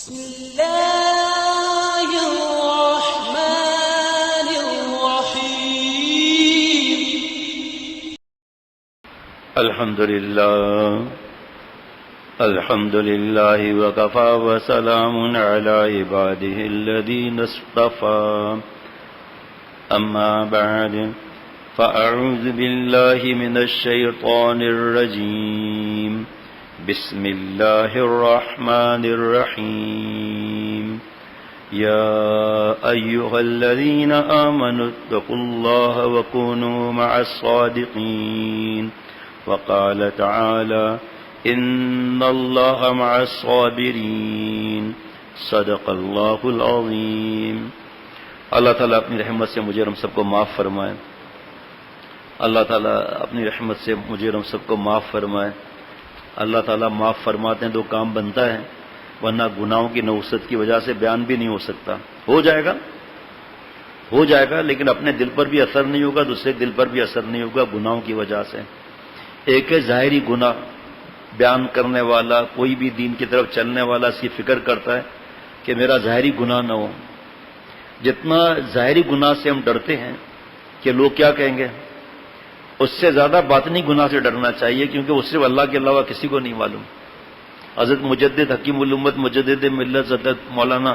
بسم الله الرحمن الرحيم. الحمد لله وكفى وسلام على عباده الذين اصطفى. أما بعد فأعوذ بالله من الشيطان الرجيم. بسم الله الرحمن الرحيم. يا أيها الذين آمنوا اتقوا الله وكونوا مع الصادقين. وقال تعالى إن الله مع الصابرين. صدق الله العظيم. اللہ تعالیٰ اپنی رحمت سے مجھے اور ہم سب کو معاف فرمائے. اللہ تعالیٰ اپنی رحمت سے مجھے اور ہم سب کو معاف فرمائے. اللہ تعالیٰ معاف فرماتے ہیں تو کام بنتا ہے، ورنہ گناہوں کی نوست کی وجہ سے بیان بھی نہیں ہو سکتا. ہو جائے گا لیکن اپنے دل پر بھی اثر نہیں ہوگا، دوسرے دل پر بھی اثر نہیں ہوگا گناہوں کی وجہ سے. ایک ہے ظاہری گناہ. بیان کرنے والا، کوئی بھی دین کی طرف چلنے والا اس کی فکر کرتا ہے کہ میرا ظاہری گناہ نہ ہو. جتنا ظاہری گناہ سے ہم ڈرتے ہیں کہ لوگ کیا کہیں گے، اس سے زیادہ باطنی گناہ سے ڈرنا چاہیے، کیونکہ اس صرف اللہ کے علاوہ کسی کو نہیں معلوم. حضرت مجدد حکیم الامت مجدد ملت حضرت مولانا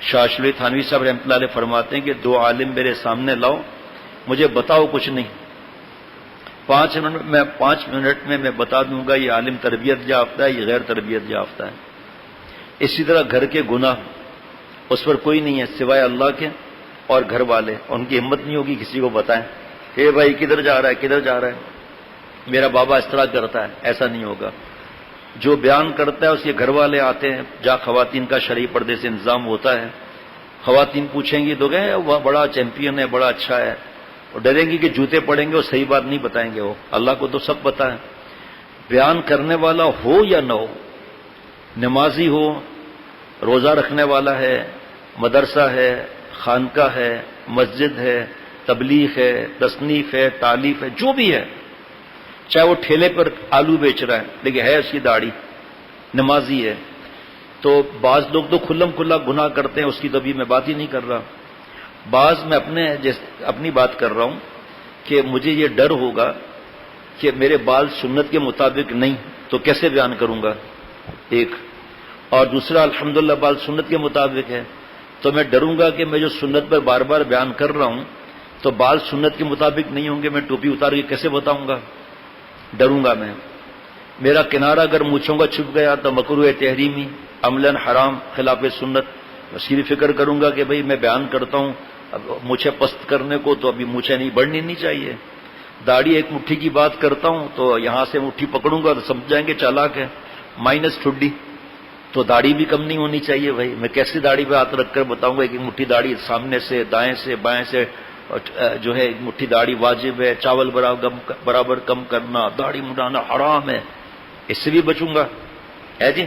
شاہ اشرف علی تھانوی صاحب رحمۃ اللہ علیہ فرماتے ہیں کہ دو عالم میرے سامنے لاؤ، مجھے بتاؤ کچھ نہیں، 5 منٹ میں میں بتا دوں گا یہ عالم تربیت یافتہ ہے، یہ غیر تربیت یافتہ ہے. اسی طرح گھر کے گناہ، اس پر کوئی نہیں ہے سوائے اللہ کے اور گھر والے. ان کی ہمت نہیں ہوگی کسی کو بتائیں کہ بھائی کدھر جا رہا ہے، میرا بابا اس طرح کرتا ہے. ایسا نہیں ہوگا. جو بیان کرتا ہے اس کے گھر والے آتے ہیں، جہاں خواتین کا شرعی پردے سے انتظام ہوتا ہے. خواتین پوچھیں گی تو کہیں وہ بڑا چیمپئن ہے، بڑا اچھا ہے، اور ڈریں گی کہ جوتے پڑیں گے اور صحیح بات نہیں بتائیں گے. وہ اللہ کو تو سب پتہ ہے. بیان کرنے والا ہو یا نہ ہو، نمازی ہو، روزہ رکھنے والا ہے، مدرسہ ہے، خانقاہ ہے، مسجد ہے، تبلیغ ہے، تصنیف ہے، تالیف ہے، جو بھی ہے، چاہے وہ ٹھیلے پر آلو بیچ رہا ہے لیکن ہے اس کی داڑھی، نمازی ہے. تو بعض لوگ تو کھلم کھلا گناہ کرتے ہیں، اس کی تو ابھی میں بات ہی نہیں کر رہا. بعض میں اپنی بات کر رہا ہوں کہ مجھے یہ ڈر ہوگا کہ میرے بال سنت کے مطابق نہیں تو کیسے بیان کروں گا، ایک. اور دوسرا الحمدللہ بال سنت کے مطابق ہے تو میں ڈروں گا کہ میں جو سنت پر بار بار بیان کر رہا ہوں تو بال سنت کے مطابق نہیں ہوں گے، میں ٹوپی اتار کے کیسے بتاؤں گا، ڈروں گا میں. میرا کنارہ اگر مونچھوں کا چھپ گیا تو مکروہ تحریمی، عملاً حرام، خلاف سنت. اس کی بھی فکر کروں گا کہ بھئی میں بیان کرتا ہوں مجھے پست کرنے کو تو ابھی مونچھیں نہیں بڑھنی نہیں چاہیے. داڑھی ایک مٹھی کی بات کرتا ہوں تو یہاں سے مٹھی پکڑوں گا تو سمجھ جائیں گے چالاک ہے، مائنس ٹھڈی. تو داڑھی بھی کم نہیں ہونی چاہیے. بھائی میں کیسی داڑھی پہ ہاتھ رکھ کر بتاؤں گا کہ مٹھی داڑھی سامنے سے، دائیں سے، بائیں سے جو ہے مٹھی داڑھی واجب ہے، چاول برابر کم کرنا، داڑھی مڈانا حرام ہے، اس سے بھی بچوں گا. ہے جی.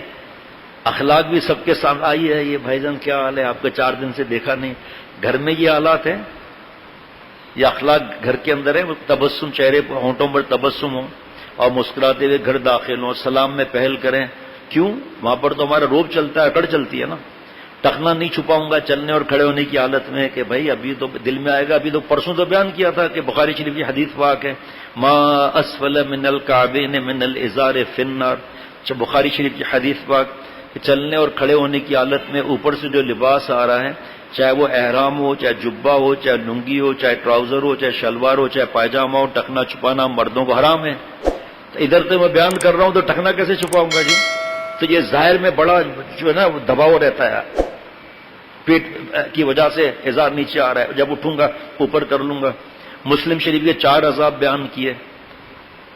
اخلاق بھی سب کے سامنے آئی ہے. یہ بھائی جان کیا حال ہے، آپ کو 4 دن سے دیکھا نہیں. گھر میں یہ حالات ہیں، یہ اخلاق گھر کے اندر ہے. تبسم، چہرے پر ہونٹوں پر تبسم ہو اور مسکراتے ہوئے گھر داخل ہوں، سلام میں پہل کریں. کیوں؟ وہاں پر تو ہمارا روب چلتا ہے، اکڑ چلتی ہے نا. ٹکنا نہیں چھپاؤں گا چلنے اور کھڑے ہونے کی حالت میں کہ بھائی ابھی تو دل میں آئے گا. ابھی تو پرسوں تو بیان کیا تھا کہ بخاری شریف کی حدیث پاک ہے، ما اسفل من الکعبین من الازار فی النار. بخاری شریف کی حدیث پاک کہ چلنے اور کھڑے ہونے کی حالت میں اوپر سے جو لباس آ رہا ہے، چاہے وہ احرام ہو، چاہے جبہ ہو، چاہے لنگی ہو، چاہے ٹراؤزر ہو، چاہے شلوار ہو، چاہے پائجامہ ہو، ٹکنا چھپانا مردوں کو حرام ہے. تو ادھر تو میں بیان کر رہا ہوں تو ٹکنا کیسے چھپاؤں گا جی؟ تو یہ ظاہر میں بڑا جو ہے نا دباؤ رہتا ہے، پیٹ کی وجہ سے ازار نیچے آ رہا ہے، جب اٹھوں گا اوپر کر لوں گا. مسلم شریف کے 4 عذاب بیان کیے.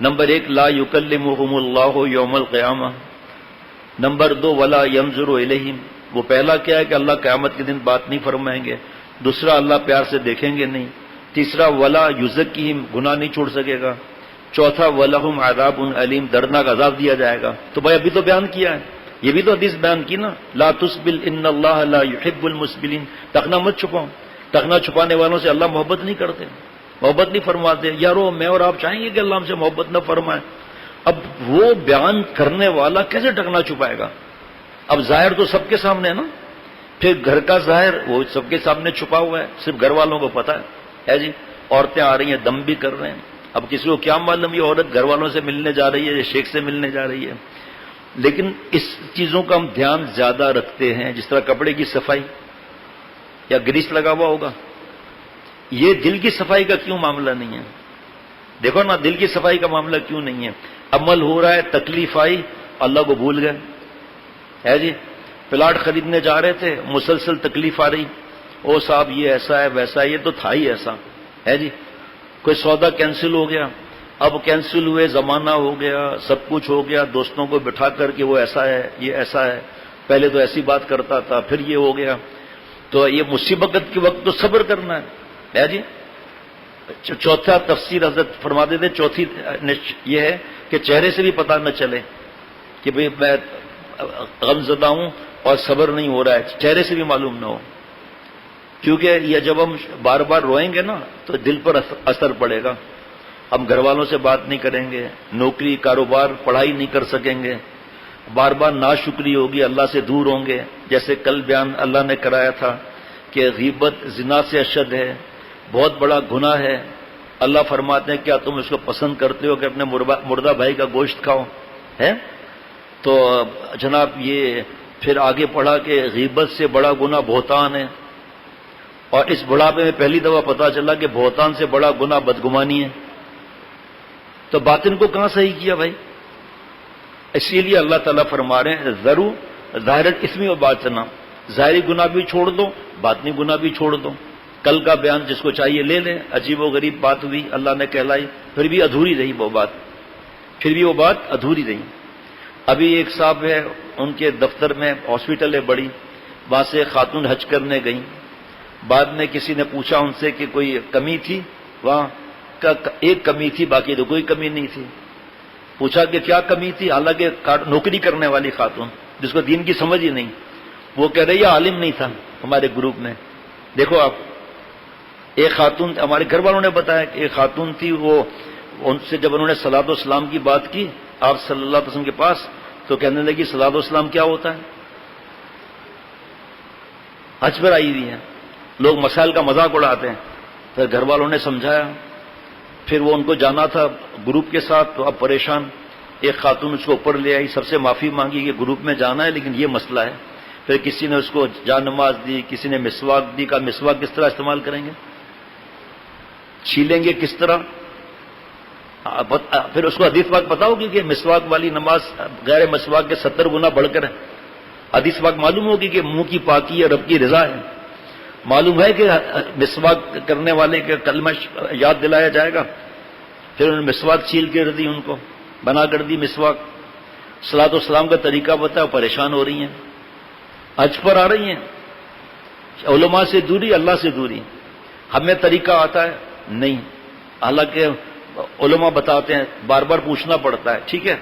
نمبر 1 لا یکلمہم اللہ یوم القیامہ. نمبر 2 ولا ینظر الیہم. وہ پہلا کیا ہے کہ اللہ قیامت کے دن بات نہیں فرمائیں گے. دوسرا اللہ پیار سے دیکھیں گے نہیں. تیسرا ولا یزکیہم، گناہ نہیں چھوڑ سکے گا. چوتھا وَلَهُمْ عَذَابٌ أَلِيمٌ، دردناک عذاب دیا جائے گا. تو بھائی ابھی تو بیان کیا ہے، یہ بھی تو حدیث بیان کی نا، لا تسبل ان اللہ لا يحب المسبلین. ٹکنا مت چھپاؤ. ٹکنا چھپانے والوں سے اللہ محبت نہیں کرتے، محبت نہیں فرماتے. یارو میں اور آپ چاہیں گے کہ اللہ ہم سے محبت نہ فرمائے. اب وہ بیان کرنے والا کیسے ٹکنا چھپائے گا؟ اب ظاہر تو سب کے سامنے ہے نا، پھر گھر کا ظاہر وہ سب کے سامنے چھپا ہوا ہے، صرف گھر والوں کو پتا ہے جی۔ عورتیں آ رہی ہیں، دم بھی کر رہے ہیں، اب کسی کو کیا معلوم یہ عورت گھر والوں سے ملنے جا رہی ہے یا شیخ سے ملنے جا رہی ہے۔ لیکن اس چیزوں کا ہم دھیان زیادہ رکھتے ہیں، جس طرح کپڑے کی صفائی یا گریس لگا ہوا ہوگا، یہ دل کی صفائی کا کیوں معاملہ نہیں ہے؟ دیکھو نا، دل کی صفائی کا معاملہ کیوں نہیں ہے؟ عمل ہو رہا ہے، تکلیف آئی، اللہ کو بھول گئے ہے جی۔ پلاٹ خریدنے جا رہے تھے، مسلسل تکلیف آ رہی، او صاحب یہ ایسا ہے ویسا ہے، یہ تو تھا ہی ایسا ہے جی۔ کوئی سودا کینسل ہو گیا، اب کینسل ہوئے، زمانہ ہو گیا، سب کچھ ہو گیا، دوستوں کو بٹھا کر کے وہ ایسا ہے یہ ایسا ہے، پہلے تو ایسی بات کرتا تھا پھر یہ ہو گیا۔ تو یہ مصیبت کے وقت تو صبر کرنا ہے جی۔ چوتھا تفسیر حضرت فرماتے تھے، چوتھی یہ ہے کہ چہرے سے بھی پتہ نہ چلے کہ بھئی میں غم زدہ ہوں اور صبر نہیں ہو رہا ہے، چہرے سے بھی معلوم نہ ہو، کیونکہ یہ جب ہم بار بار روئیں گے نا تو دل پر اثر پڑے گا۔ ہم گھر والوں سے بات نہیں کریں گے، نوکری کاروبار پڑھائی نہیں کر سکیں گے، بار بار ناشکری ہوگی، اللہ سے دور ہوں گے۔ جیسے کل بیان اللہ نے کرایا تھا کہ غیبت زنا سے اشد ہے، بہت بڑا گناہ ہے۔ اللہ فرماتے ہیں کیا تم اس کو پسند کرتے ہو کہ اپنے مردہ بھائی کا گوشت کھاؤ ہے؟ تو جناب یہ پھر آگے پڑھا کہ غیبت سے بڑا گناہ بہتان ہے، اور اس بڑھاپے میں پہلی دفعہ پتا چلا کہ بہتان سے بڑا گناہ بدگمانی ہے۔ تو باطن کو کہاں صحیح کیا بھائی؟ اسی لیے اللہ تعالیٰ فرما رہے ہیں ضرور ظاہر اسمی و باطنا، ظاہری گناہ بھی چھوڑ دو، باطنی گناہ بھی چھوڑ دو۔ کل کا بیان جس کو چاہیے لے لیں، عجیب و غریب بات ہوئی، اللہ نے کہلائی، پھر بھی ادھوری رہی وہ بات ادھوری رہی۔ ابھی ایک صاحب ہے، ان کے دفتر میں ہاسپٹل ہے بڑی، وہاں سے خاتون حج کرنے گئیں، بعد میں کسی نے پوچھا ان سے کہ کوئی کمی تھی وہاں کا؟ ایک کمی تھی، باقی تو کوئی کمی نہیں تھی۔ پوچھا کہ کیا کمی تھی؟ حالانکہ نوکری کرنے والی خاتون جس کو دین کی سمجھ ہی نہیں، وہ کہہ رہی ہے عالم نہیں تھا ہمارے گروپ میں۔ دیکھو آپ، ایک خاتون ہمارے گھر والوں نے بتایا کہ ایک خاتون تھی، وہ ان سے جب انہوں نے صلاۃ و سلام کی بات کی آپ صلی اللہ علیہ وسلم کے پاس، تو کہنے لگی صلاۃ و سلام کیا ہوتا ہے؟ حج پر آئی ہوئی ہیں، لوگ مسائل کا مذاق اڑاتے ہیں۔ پھر گھر والوں نے سمجھایا، پھر وہ ان کو جانا تھا گروپ کے ساتھ، تو اب پریشان، ایک خاتون اس کو اوپر لے آئی، سب سے معافی مانگی کہ گروپ میں جانا ہے لیکن یہ مسئلہ ہے۔ پھر کسی نے اس کو جان نماز دی، کسی نے مسواک دی، کہا مسواک کس طرح استعمال کریں گے، چھیلیں گے کس طرح؟ پھر اس کو حدیث پاک پتا ہوگی کہ مسواک والی نماز غیر مسواک کے 70 گنا بڑھ کر ہے۔ حدیث پاک معلوم ہوگی کہ منہ کی پاکی ہے، رب کی رضا ہے۔ معلوم ہے کہ مسواک کرنے والے کے کلمہ یاد دلایا جائے گا۔ پھر انہوں نے مسواک چھیل کر دی، ان کو بنا کر دی مسواک۔ صلاۃ و سلام کا طریقہ بتایا، پریشان ہو رہی ہیں، حج پر آ رہی ہیں، علماء سے دوری، اللہ سے دوری۔ ہمیں طریقہ آتا ہے نہیں، حالانکہ علماء بتاتے ہیں، بار بار پوچھنا پڑتا ہے، ٹھیک ہے۔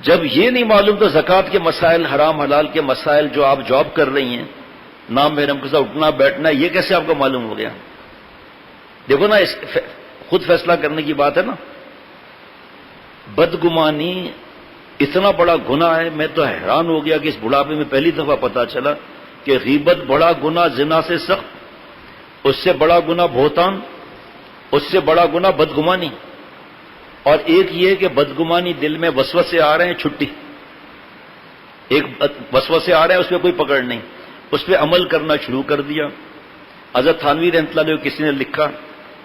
جب یہ نہیں معلوم تو زکوٰۃ کے مسائل، حرام حلال کے مسائل، جو آپ جاب کر رہی ہیں، نام محرم کے ساتھ اٹھنا بیٹھنا، یہ کیسے آپ کو معلوم ہو گیا؟ دیکھو نا، خود فیصلہ کرنے کی بات ہے نا۔ بدگمانی اتنا بڑا گناہ ہے، میں تو حیران ہو گیا کہ اس بڑھاپے میں پہلی دفعہ پتا چلا کہ غیبت بڑا گناہ زنا سے سخت، اس سے بڑا گناہ بہتان، اس سے بڑا گناہ بدگمانی۔ اور ایک یہ کہ بدگمانی دل میں وسوسے آ رہے ہیں، چھٹی، ایک وسوسے آ رہے ہیں، اس پہ کوئی پکڑ نہیں، اس پہ عمل کرنا شروع کر دیا۔ حضرت تھانوی رحمۃ اللہ علیہ کسی نے لکھا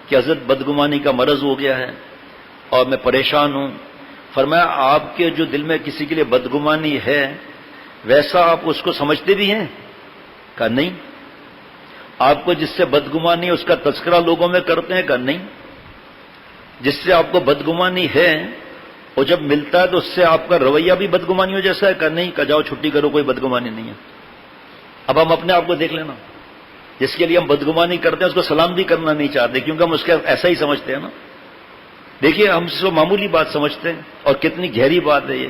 کہ حضرت بدگمانی کا مرض ہو گیا ہے اور میں پریشان ہوں۔ فرمایا آپ کے جو دل میں کسی کے لیے بدگمانی ہے، ویسا آپ اس کو سمجھتے بھی ہیں؟ کہا نہیں۔ آپ کو جس سے بدگمانی ہے اس کا تذکرہ لوگوں میں کرتے ہیں؟ کہا نہیں۔ جس سے آپ کو بدگمانی ہے اور جب ملتا ہے تو اس سے آپ کا رویہ بھی بدگمانیوں جیسا ہے؟ کہا نہیں۔ کہا جاؤ چھٹی کرو، کوئی بدگمانی نہیں ہے۔ اب ہم اپنے آپ کو دیکھ لینا، جس کے لیے ہم بدگمانی کرتے ہیں اس کو سلام بھی کرنا نہیں چاہتے، کیونکہ ہم اس کا ایسا ہی سمجھتے ہیں نا۔ دیکھیے ہم اس کو معمولی بات سمجھتے ہیں، اور کتنی گہری بات ہے یہ۔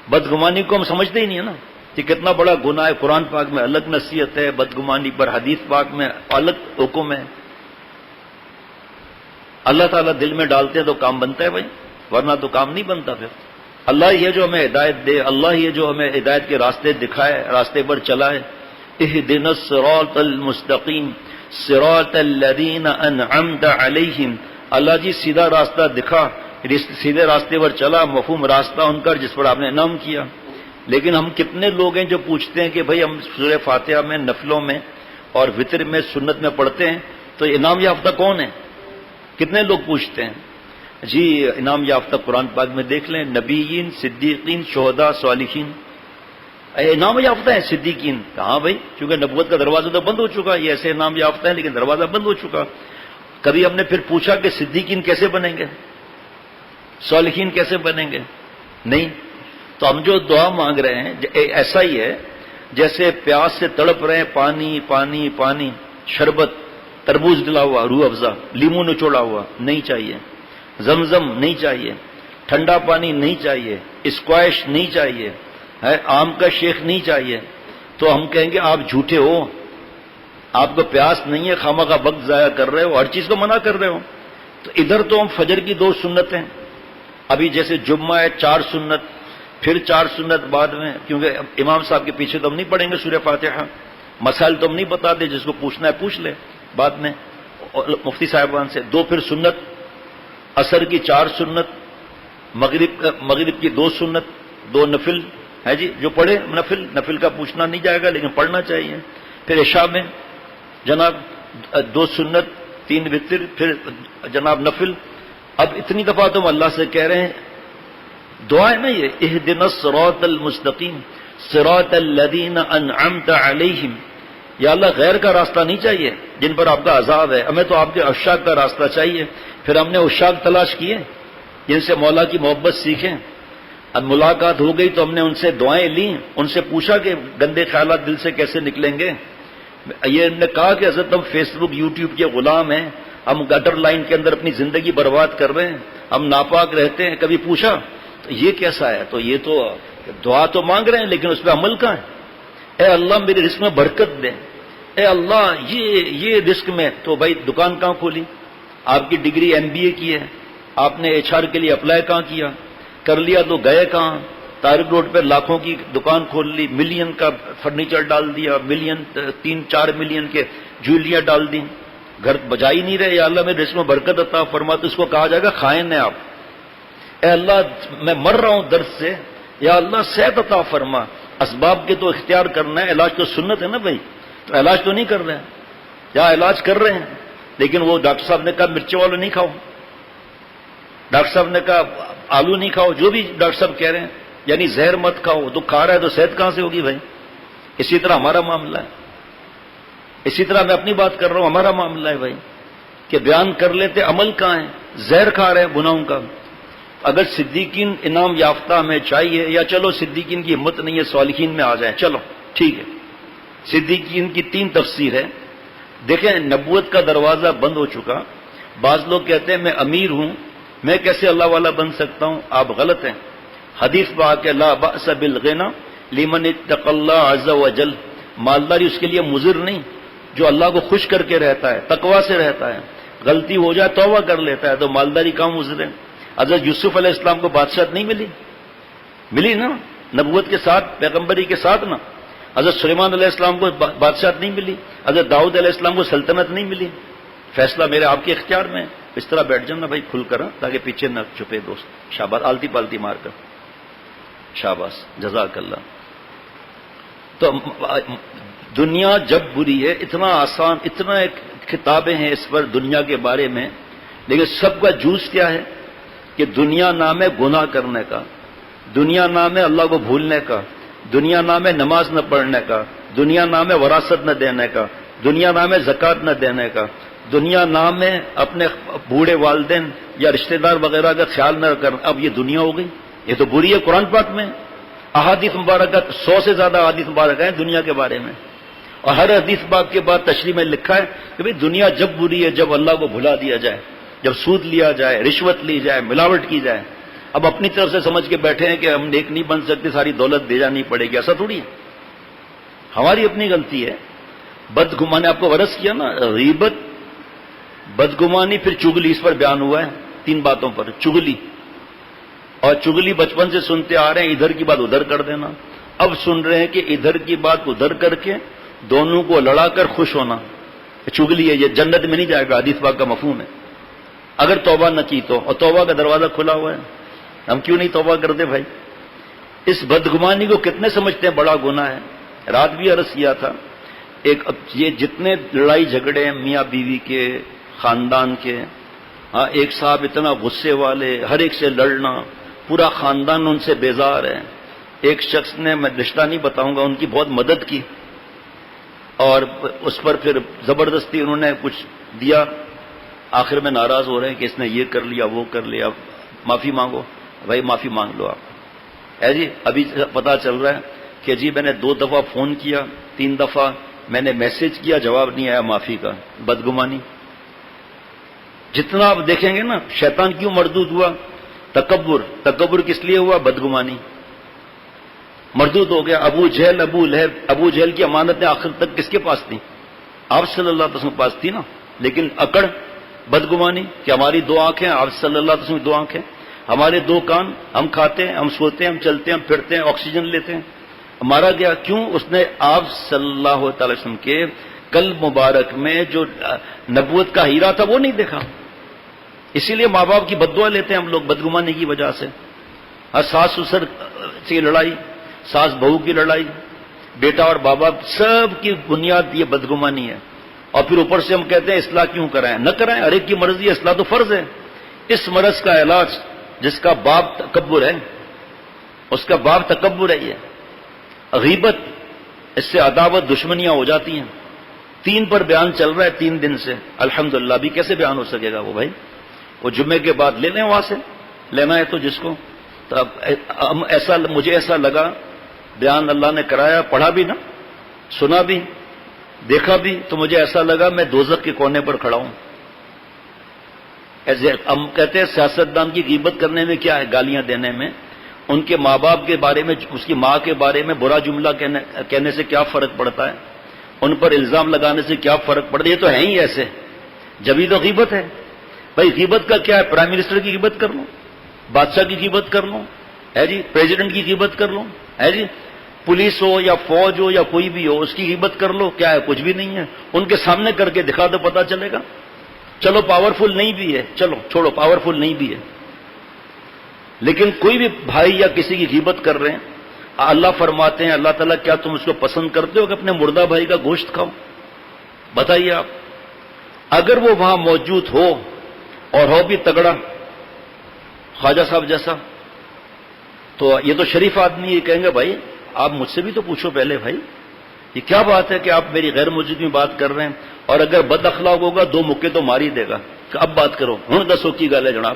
بدگمانی کو ہم سمجھتے ہی نہیں ہے نا کہ کتنا بڑا گناہ ہے۔ قرآن پاک میں الگ نصیحت ہے بدگمانی پر، حدیث پاک میں الگ حکم ہے۔ اللہ تعالیٰ دل میں ڈالتے ہیں تو کام بنتا ہے بھائی، ورنہ تو کام نہیں بنتا۔ پھر اللہ ہی ہے جو ہمیں ہدایت دے، اللہ ہی ہے جو ہمیں ہدایت کے راستے دکھائے، راستے پر چلائے. اہدنا الصراط المستقیم صراط الذین انعمت علیہم. اللہ جی سیدھا راستہ دکھا، سیدھے راستے پر چلا، مفہوم راستہ ان کا جس پر آپ نے انعام کیا. لیکن ہم کتنے لوگ ہیں جو پوچھتے ہیں کہ بھئی ہم سورہ فاتحہ میں نفلوں میں اور وتر میں سنت میں پڑھتے ہیں تو انعام یافتہ کون ہے؟ کتنے لوگ پوچھتے ہیں. جی انعام یافتہ قرآن پاک میں دیکھ لیں، نبیین، صدیقین، شہداء، صالحین انعام یافتہ ہیں. صدیقین کہاں بھائی؟ کیونکہ نبوت کا دروازہ تو بند ہو چکا، یہ ایسے انعام یافتہ ہیں لیکن دروازہ بند ہو چکا. کبھی ہم نے پھر پوچھا کہ صدیقین کیسے بنیں گے، صالحین کیسے بنیں گے؟ نہیں. تو ہم جو دعا مانگ رہے ہیں ایسا ہی ہے جیسے پیاس سے تڑپ رہے ہیں، پانی پانی پانی، شربت، تربوز ڈلا ہوا، روح افزا، لیمو نچوڑا ہوا نہیں چاہیے، زمزم نہیں چاہیے، ٹھنڈا پانی نہیں چاہیے، اسکواش نہیں چاہیے، آم کا شیخ نہیں چاہیے. تو ہم کہیں گے آپ جھوٹے ہو، آپ کو پیاس نہیں ہے، خواہ کا وقت ضائع کر رہے ہو، ہر چیز کو منع کر رہے ہو. تو ادھر تو ہم فجر کی 2 سنتیں، ابھی جیسے جمعہ ہے 4 سنت، پھر 4 سنت بعد میں، کیونکہ امام صاحب کے پیچھے تو ہم نہیں پڑھیں گے سورہ فاتحہ، مسائل تو ہم نہیں بتا دیں، جس کو پوچھنا ہے پوچھ لے بعد میں مفتی صاحبان سے. 2 پھر سنت، عصر کی 4 سنت، مغرب کی 2 سنت، 2 نفل ہے جی، جو پڑھے نفل کا پوچھنا نہیں جائے گا لیکن پڑھنا چاہیے. پھر عشاء میں جناب 2 سنت، 3 وتر، پھر جناب نفل. اب اتنی دفعہ تم اللہ سے کہہ رہے ہیں، دعا ہے نا یہ، اہدنا الصراط المستقیم صراط الذین انعمت علیہم. یا اللہ غیر کا راستہ نہیں چاہیے جن پر آپ کا عذاب ہے، ہمیں تو آپ کے عشاق کا راستہ چاہیے. پھر ہم نے عشاق تلاش کیے جن سے مولا کی محبت سیکھیں. اب ملاقات ہو گئی تو ہم نے ان سے دعائیں لیں، ان سے پوچھا کہ گندے خیالات دل سے کیسے نکلیں گے. یہ انہوں نے کہا کہ حضرت ہم فیس بک یوٹیوب کے غلام ہیں، ہم گٹر لائن کے اندر اپنی زندگی برباد کر رہے ہیں، ہم ناپاک رہتے ہیں. کبھی پوچھا تو یہ کیسا ہے؟ تو یہ تو دعا تو مانگ رہے ہیں لیکن اس پہ عمل کہاں ہے؟ اے اللہ میرے رزق میں برکت دے، اے اللہ یہ رزق میں. تو بھائی دکان کہاں کھولی؟ آپ کی ڈگری MBA کی ہے، آپ نے HR کے لیے اپلائی کہاں کیا؟ کر لیا تو گئے کہاں؟ طارق روڈ پہ لاکھوں کی دکان کھول لی، ملین کا فرنیچر ڈال دیا، 3-4 ملین کے جویلیاں ڈال دی، گھر بجا ہی نہیں رہے. یا اللہ میرے رزق میں برکت عطا فرما. تو اس کو کہا جائے گا خائن ہے آپ. اے اللہ میں مر رہا ہوں درد سے، یا اللہ صحت عطا فرما. اسباب کے تو اختیار کرنا ہے، علاج تو سنت ہے نا بھائی. تو علاج تو نہیں کر رہے ہیں، یا علاج کر رہے ہیں لیکن وہ ڈاکٹر صاحب نے کہا مرچی والو نہیں کھاؤ، ڈاکٹر صاحب نے کہا آلو نہیں کھاؤ، جو بھی ڈاکٹر صاحب کہہ رہے ہیں، یعنی زہر مت کھاؤ. تو کھا رہا ہے تو صحت کہاں سے ہوگی بھائی؟ اسی طرح ہمارا معاملہ ہے، اسی طرح میں اپنی بات کر رہا ہوں، ہمارا معاملہ ہے بھائی کہ بیان کر لیتے، عمل کہاں ہے؟ زہر کھا رہے ہیں گناہوں کا. اگر صدیقین انعام یافتہ ہمیں چاہیے، یا چلو صدیقین کی ہمت نہیں ہے صالحین میں آ جائیں، چلو ٹھیک ہے. صدیقین کی 3 تفسیر ہے. دیکھیں نبوت کا دروازہ بند ہو چکا. بعض لوگ کہتے ہیں میں امیر ہوں، میں کیسے اللہ والا بن سکتا ہوں؟ آپ غلط ہیں. حدیث میں آ کے لا بأس بالغنى لمن اتقى الله عز وجل. مالداری اس کے لیے مضر نہیں جو اللہ کو خوش کر کے رہتا ہے، تقوی سے رہتا ہے، غلطی ہو جائے توبہ کر لیتا ہے. تو مالداری کہاں مضر ہے؟ حضرت یوسف علیہ السلام کو بادشاہت نہیں ملی نا نبوت کے ساتھ، پیغمبری کے ساتھ نا. حضرت سلیمان علیہ السلام کو بادشاہت نہیں ملی، حضرت داؤد علیہ السلام کو سلطنت نہیں ملی. فیصلہ میرے آپ کے اختیار میں ہے. اس طرح بیٹھ جانا بھائی کھل کر، تاکہ پیچھے نہ چھپے دوست. شاباش، آلتی پالتی مار کر، شاباش، جزاک اللہ. تو دنیا جب بری ہے، اتنا آسان، اتنا کتابیں ہیں اس پر دنیا کے بارے میں، لیکن سب کا جوس کیا ہے کہ دنیا نام ہے گناہ کرنے کا، دنیا نام ہے اللہ کو بھولنے کا، دنیا نام ہے نماز نہ پڑھنے کا، دنیا نام ہے وراثت نہ دینے کا، دنیا نام ہے زکوٰۃ نہ دینے کا، دنیا نام ہے اپنے بوڑھے والدین یا رشتہ دار وغیرہ کا خیال نہ کرنا. اب یہ دنیا ہو گئی، یہ تو بری ہے. قرآن پاک میں احادیث مبارکہ 100 سے زیادہ احادیث مبارکہ ہیں دنیا کے بارے میں، اور ہر حدیث پاک کے بعد تشریح میں لکھا ہے کہ بھئی دنیا جب بری ہے جب اللہ کو بھلا دیا جائے، جب سود لیا جائے، رشوت لی جائے، ملاوٹ کی جائے. اب اپنی طرف سے سمجھ کے بیٹھے ہیں کہ ہم نیک نہیں بن سکتے، ساری دولت دے جانی پڑے گی. ایسا تھوڑی ہے، ہماری اپنی غلطی ہے. بدگمانی نے آپ کو ورث کیا نا، غیبت، بدگمانی، پھر چغلی. اس پر بیان ہوا ہے 3 باتوں پر. چغلی، اور چگلی بچپن سے سنتے آ رہے ہیں، ادھر کی بات ادھر کر دینا. اب سن رہے ہیں کہ ادھر کی بات ادھر کر کے دونوں کو لڑا کر خوش ہونا. چگلی ہے، یہ جنت میں نہیں جائے گا، حدیث پاک کا مفہوم ہے. اگر توبہ نہ کی تو، اور توبہ کا دروازہ کھلا ہوا ہے، ہم کیوں نہیں توبہ کرتے بھائی؟ اس بدگمانی کو کتنے سمجھتے ہیں بڑا گناہ ہے. رات بھی عرض کیا تھا، یہ جتنے لڑائی جھگڑے ہیں میاں بیوی کے، خاندان کے، ایک صاحب اتنا غصے والے، ہر ایک سے لڑنا، پورا خاندان ان سے بیزار ہے. ایک شخص نے، میں رشتہ نہیں بتاؤں گا، ان کی بہت مدد کی اور اس پر پھر زبردستی انہوں نے کچھ دیا. آخر میں ناراض ہو رہے ہیں کہ اس نے یہ کر لیا وہ کر لیا، معافی مانگو. بھائی معافی مانگ لو آپ. جی ابھی پتا چل رہا ہے کہ جی میں نے 2 دفعہ فون کیا، 3 دفعہ میں نے میسج کیا، جواب نہیں آیا معافی کا. بدگمانی جتنا آپ دیکھیں گے نا، شیطان کیوں مردود ہوا؟ تکبر کس لیے ہوا؟ بدگمانی مردود ہو گیا. ابو جہل کی امانتیں آخر تک کس کے پاس تھیں؟ آپ صلی اللہ علیہ وسلم کے پاس تھی نا. لیکن اکڑ بدگمانی کہ ہماری 2 آنکھیں، آپ صلی اللہ علیہ وسلم کی 2 آنکھیں، ہمارے 2 کان، ہم کھاتے ہیں، ہم سوتے ہیں، ہم چلتے ہیں، ہم پھرتے ہیں، آکسیجن لیتے ہیں. مارا گیا کیوں؟ اس نے آپ صلی اللہ علیہ وسلم کے قلب مبارک میں جو نبوت کا ہیرا تھا وہ نہیں دیکھا. اسی لیے ماں باپ کی بددعا لیتے ہیں ہم لوگ بدگمانی کی وجہ سے. ساس سسر سے لڑائی، ساس بہو کی لڑائی، بیٹا اور بابا، سب کی بنیاد یہ بدگمانی ہے. اور پھر اوپر سے ہم کہتے ہیں اصلاح کیوں کرائیں؟ نہ کرائیں، ہر ایک کی مرضی ہے، اصلاح تو فرض ہے. اس مرض کا علاج جس کا باپ تکبر ہے، اس کا باپ تکبر ہے. یہ غیبت، اس سے عداوت دشمنیاں ہو جاتی ہیں. 3 پر بیان چل رہا ہے 3 دن سے، الحمدللہ. ابھی کیسے بیان ہو سکے گا وہ بھائی؟ وہ جمعے کے بعد لے لیں، وہاں سے لینا ہے تو جس کو. تو اب مجھے ایسا لگا بیان اللہ نے کرایا، پڑھا بھی نا، سنا بھی، دیکھا بھی، تو مجھے ایسا لگا میں دوزخ کے کونے پر کھڑا ہوں. ایسے ہم کہتے ہیں سیاستدان کی غیبت کرنے میں کیا ہے؟ گالیاں دینے میں. ان کے ماں باپ کے بارے میں، اس کی ماں کے بارے میں برا جملہ کہنے سے کیا فرق پڑتا ہے؟ ان پر الزام لگانے سے کیا فرق پڑتا ہے؟ یہ تو ہے ہی ایسے، جبھی تو غیبت ہے. بھائی غیبت کا کیا ہے؟ پرائم منسٹر کی غیبت کر لو، بادشاہ کی غیبت کر لو، ہے جی، پریزیڈنٹ کی غیبت کر لو، ہے جی، پولیس ہو یا فوج ہو یا کوئی بھی ہو، اس کی غیبت کر لو. کیا ہے؟ کچھ بھی نہیں ہے. ان کے سامنے کر کے دکھا دو، پتا چلے گا. چلو پاورفل نہیں بھی ہے، چلو چھوڑو، پاورفل نہیں بھی ہے، لیکن کوئی بھی بھائی یا کسی کی غیبت کر رہے ہیں، اللہ فرماتے ہیں، اللہ تعالیٰ کیا تم اس کو پسند کرتے ہو کہ اپنے مردہ بھائی کا گوشت کھاؤ؟ بتائیے آپ. اگر وہ وہاں موجود ہو اور ہو بھی تگڑا، خواجہ صاحب جیسا، تو یہ تو شریف آدمی، یہ کہیں گے بھائی آپ مجھ سے بھی تو پوچھو پہلے بھائی، یہ کیا بات ہے کہ آپ میری غیر موجودگی میں بات کر رہے ہیں؟ اور اگر بد اخلاق ہوگا 2 مکے تو مار ہی دے گا کہ اب بات کرو، ہن دسو کی گل ہے جناب.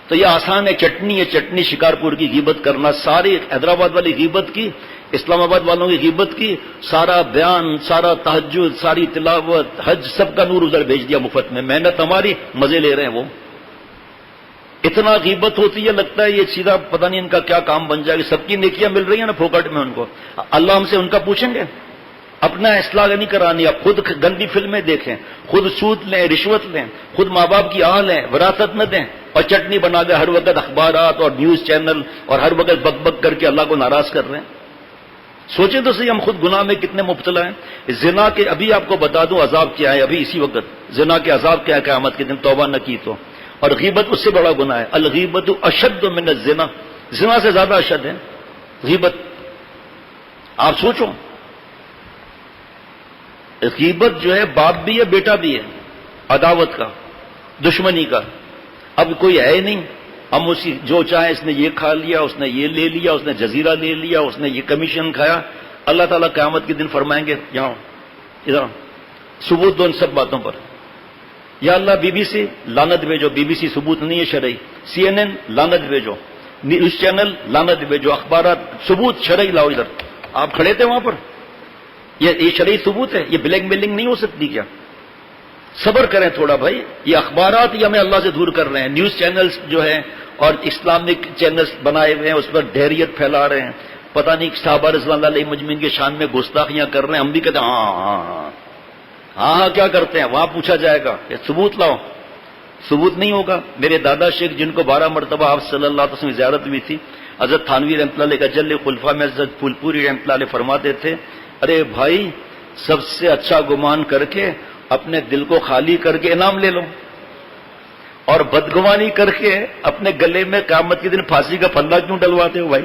تو یہ آسان ہے، چٹنی ہے، چٹنی شکارپور کی غیبت کرنا، ساری حیدرآباد والی غیبت کی، اسلام آباد والوں کی غیبت کی، سارا بیان، سارا تہجد، ساری تلاوت، حج، سب کا نور ادھر بھیج دیا مفت میں. محنت ہماری، مزے لے رہے ہیں وہ. اتنا غیبت ہوتی ہے، لگتا ہے یہ سیدھا پتہ نہیں ان کا کیا کام بن جائے گا. سب کی نیکیاں مل رہی ہیں نا پھوکٹ میں ان کو. اللہ ہم سے ان کا پوچھیں گے؟ اپنا اصلاح نہیں کرانی. آپ خود گندی فلمیں دیکھیں، خود سود لیں، رشوت لیں، خود ماں باپ کی آہ لیں، وراثت نہ دیں، اور چٹنی بنا دیں ہر وقت اخبارات اور نیوز چینل، اور ہر وقت بک بک کر کے اللہ کو ناراض کر رہے ہیں. سوچیں تو صحیح، ہم خود گناہ میں کتنے مبتلا ہیں. زنا کے ابھی آپ کو بتا دوں عذاب کیا ہے، ابھی اسی وقت زنا کے عذاب کیا ہے قیامت کے دن، توبہ نہ کی تو. اور غیبت اس سے بڑا گناہ ہے. الغیبت اشد من الزنا، زنا سے زیادہ اشد ہے غیبت. آپ سوچو، غیبت جو ہے باپ بھی ہے بیٹا بھی ہے، عداوت کا، دشمنی کا. اب کوئی ہے نہیں، ہم اسی جو چاہے، اس نے یہ کھا لیا، اس نے یہ لے لیا، اس نے جزیرہ لے لیا، اس نے یہ کمیشن کھایا. اللہ تعالیٰ قیامت کے دن فرمائیں گے یہاں ادھر ثبوت دو ان سب باتوں پر. یا اللہ بی بی سی لعنت بھیجو، بی بی سی ثبوت نہیں ہے شرعی، CNN لعنت بھیجو، نیوز چینل لعنت بھیجو، اخبارات ثبوت شرعی لاؤ. ادھر آپ کھڑے تھے وہاں پر، یہ شرعی ثبوت ہے، یہ بلیک میلنگ نہیں ہو سکتی کیا؟ صبر کریں تھوڑا بھائی. یہ اخبارات یہ ہمیں اللہ سے دور کر رہے ہیں. نیوز چینلز جو ہیں اور اسلامک چینلز بنائے ہوئے ہیں، اس پر ڈھیریت پھیلا رہے ہیں، پتہ نہیں صحابہ رضوان اللہ علیہ مجمعین کے شان میں گستاخیاں کر رہے ہیں. ہم بھی کہتے ہیں ہاں ہاں ہاں ہاں ہاں کیا کرتے ہیں؟ وہاں پوچھا جائے گا کہ ثبوت لاؤ. ثبوت نہیں ہوگا. میرے دادا شیخ جن کو 12 مرتبہ آپ صلی اللہ علیہ وسلم کی زیارت ہوئی تھی، حضرت تھانوی رحمۃ اللہ علیہ کا جل خلفاء میں حضرت پھول پوری رحمۃ اللہ علیہ فرماتے تھے، ارے بھائی سب سے اچھا گمان کر کے اپنے دل کو خالی کر کے انعام لے لو، اور بدگمانی کر کے اپنے گلے میں قیامت کے دن پھانسی کا پھندا کیوں ڈلواتے ہو بھائی؟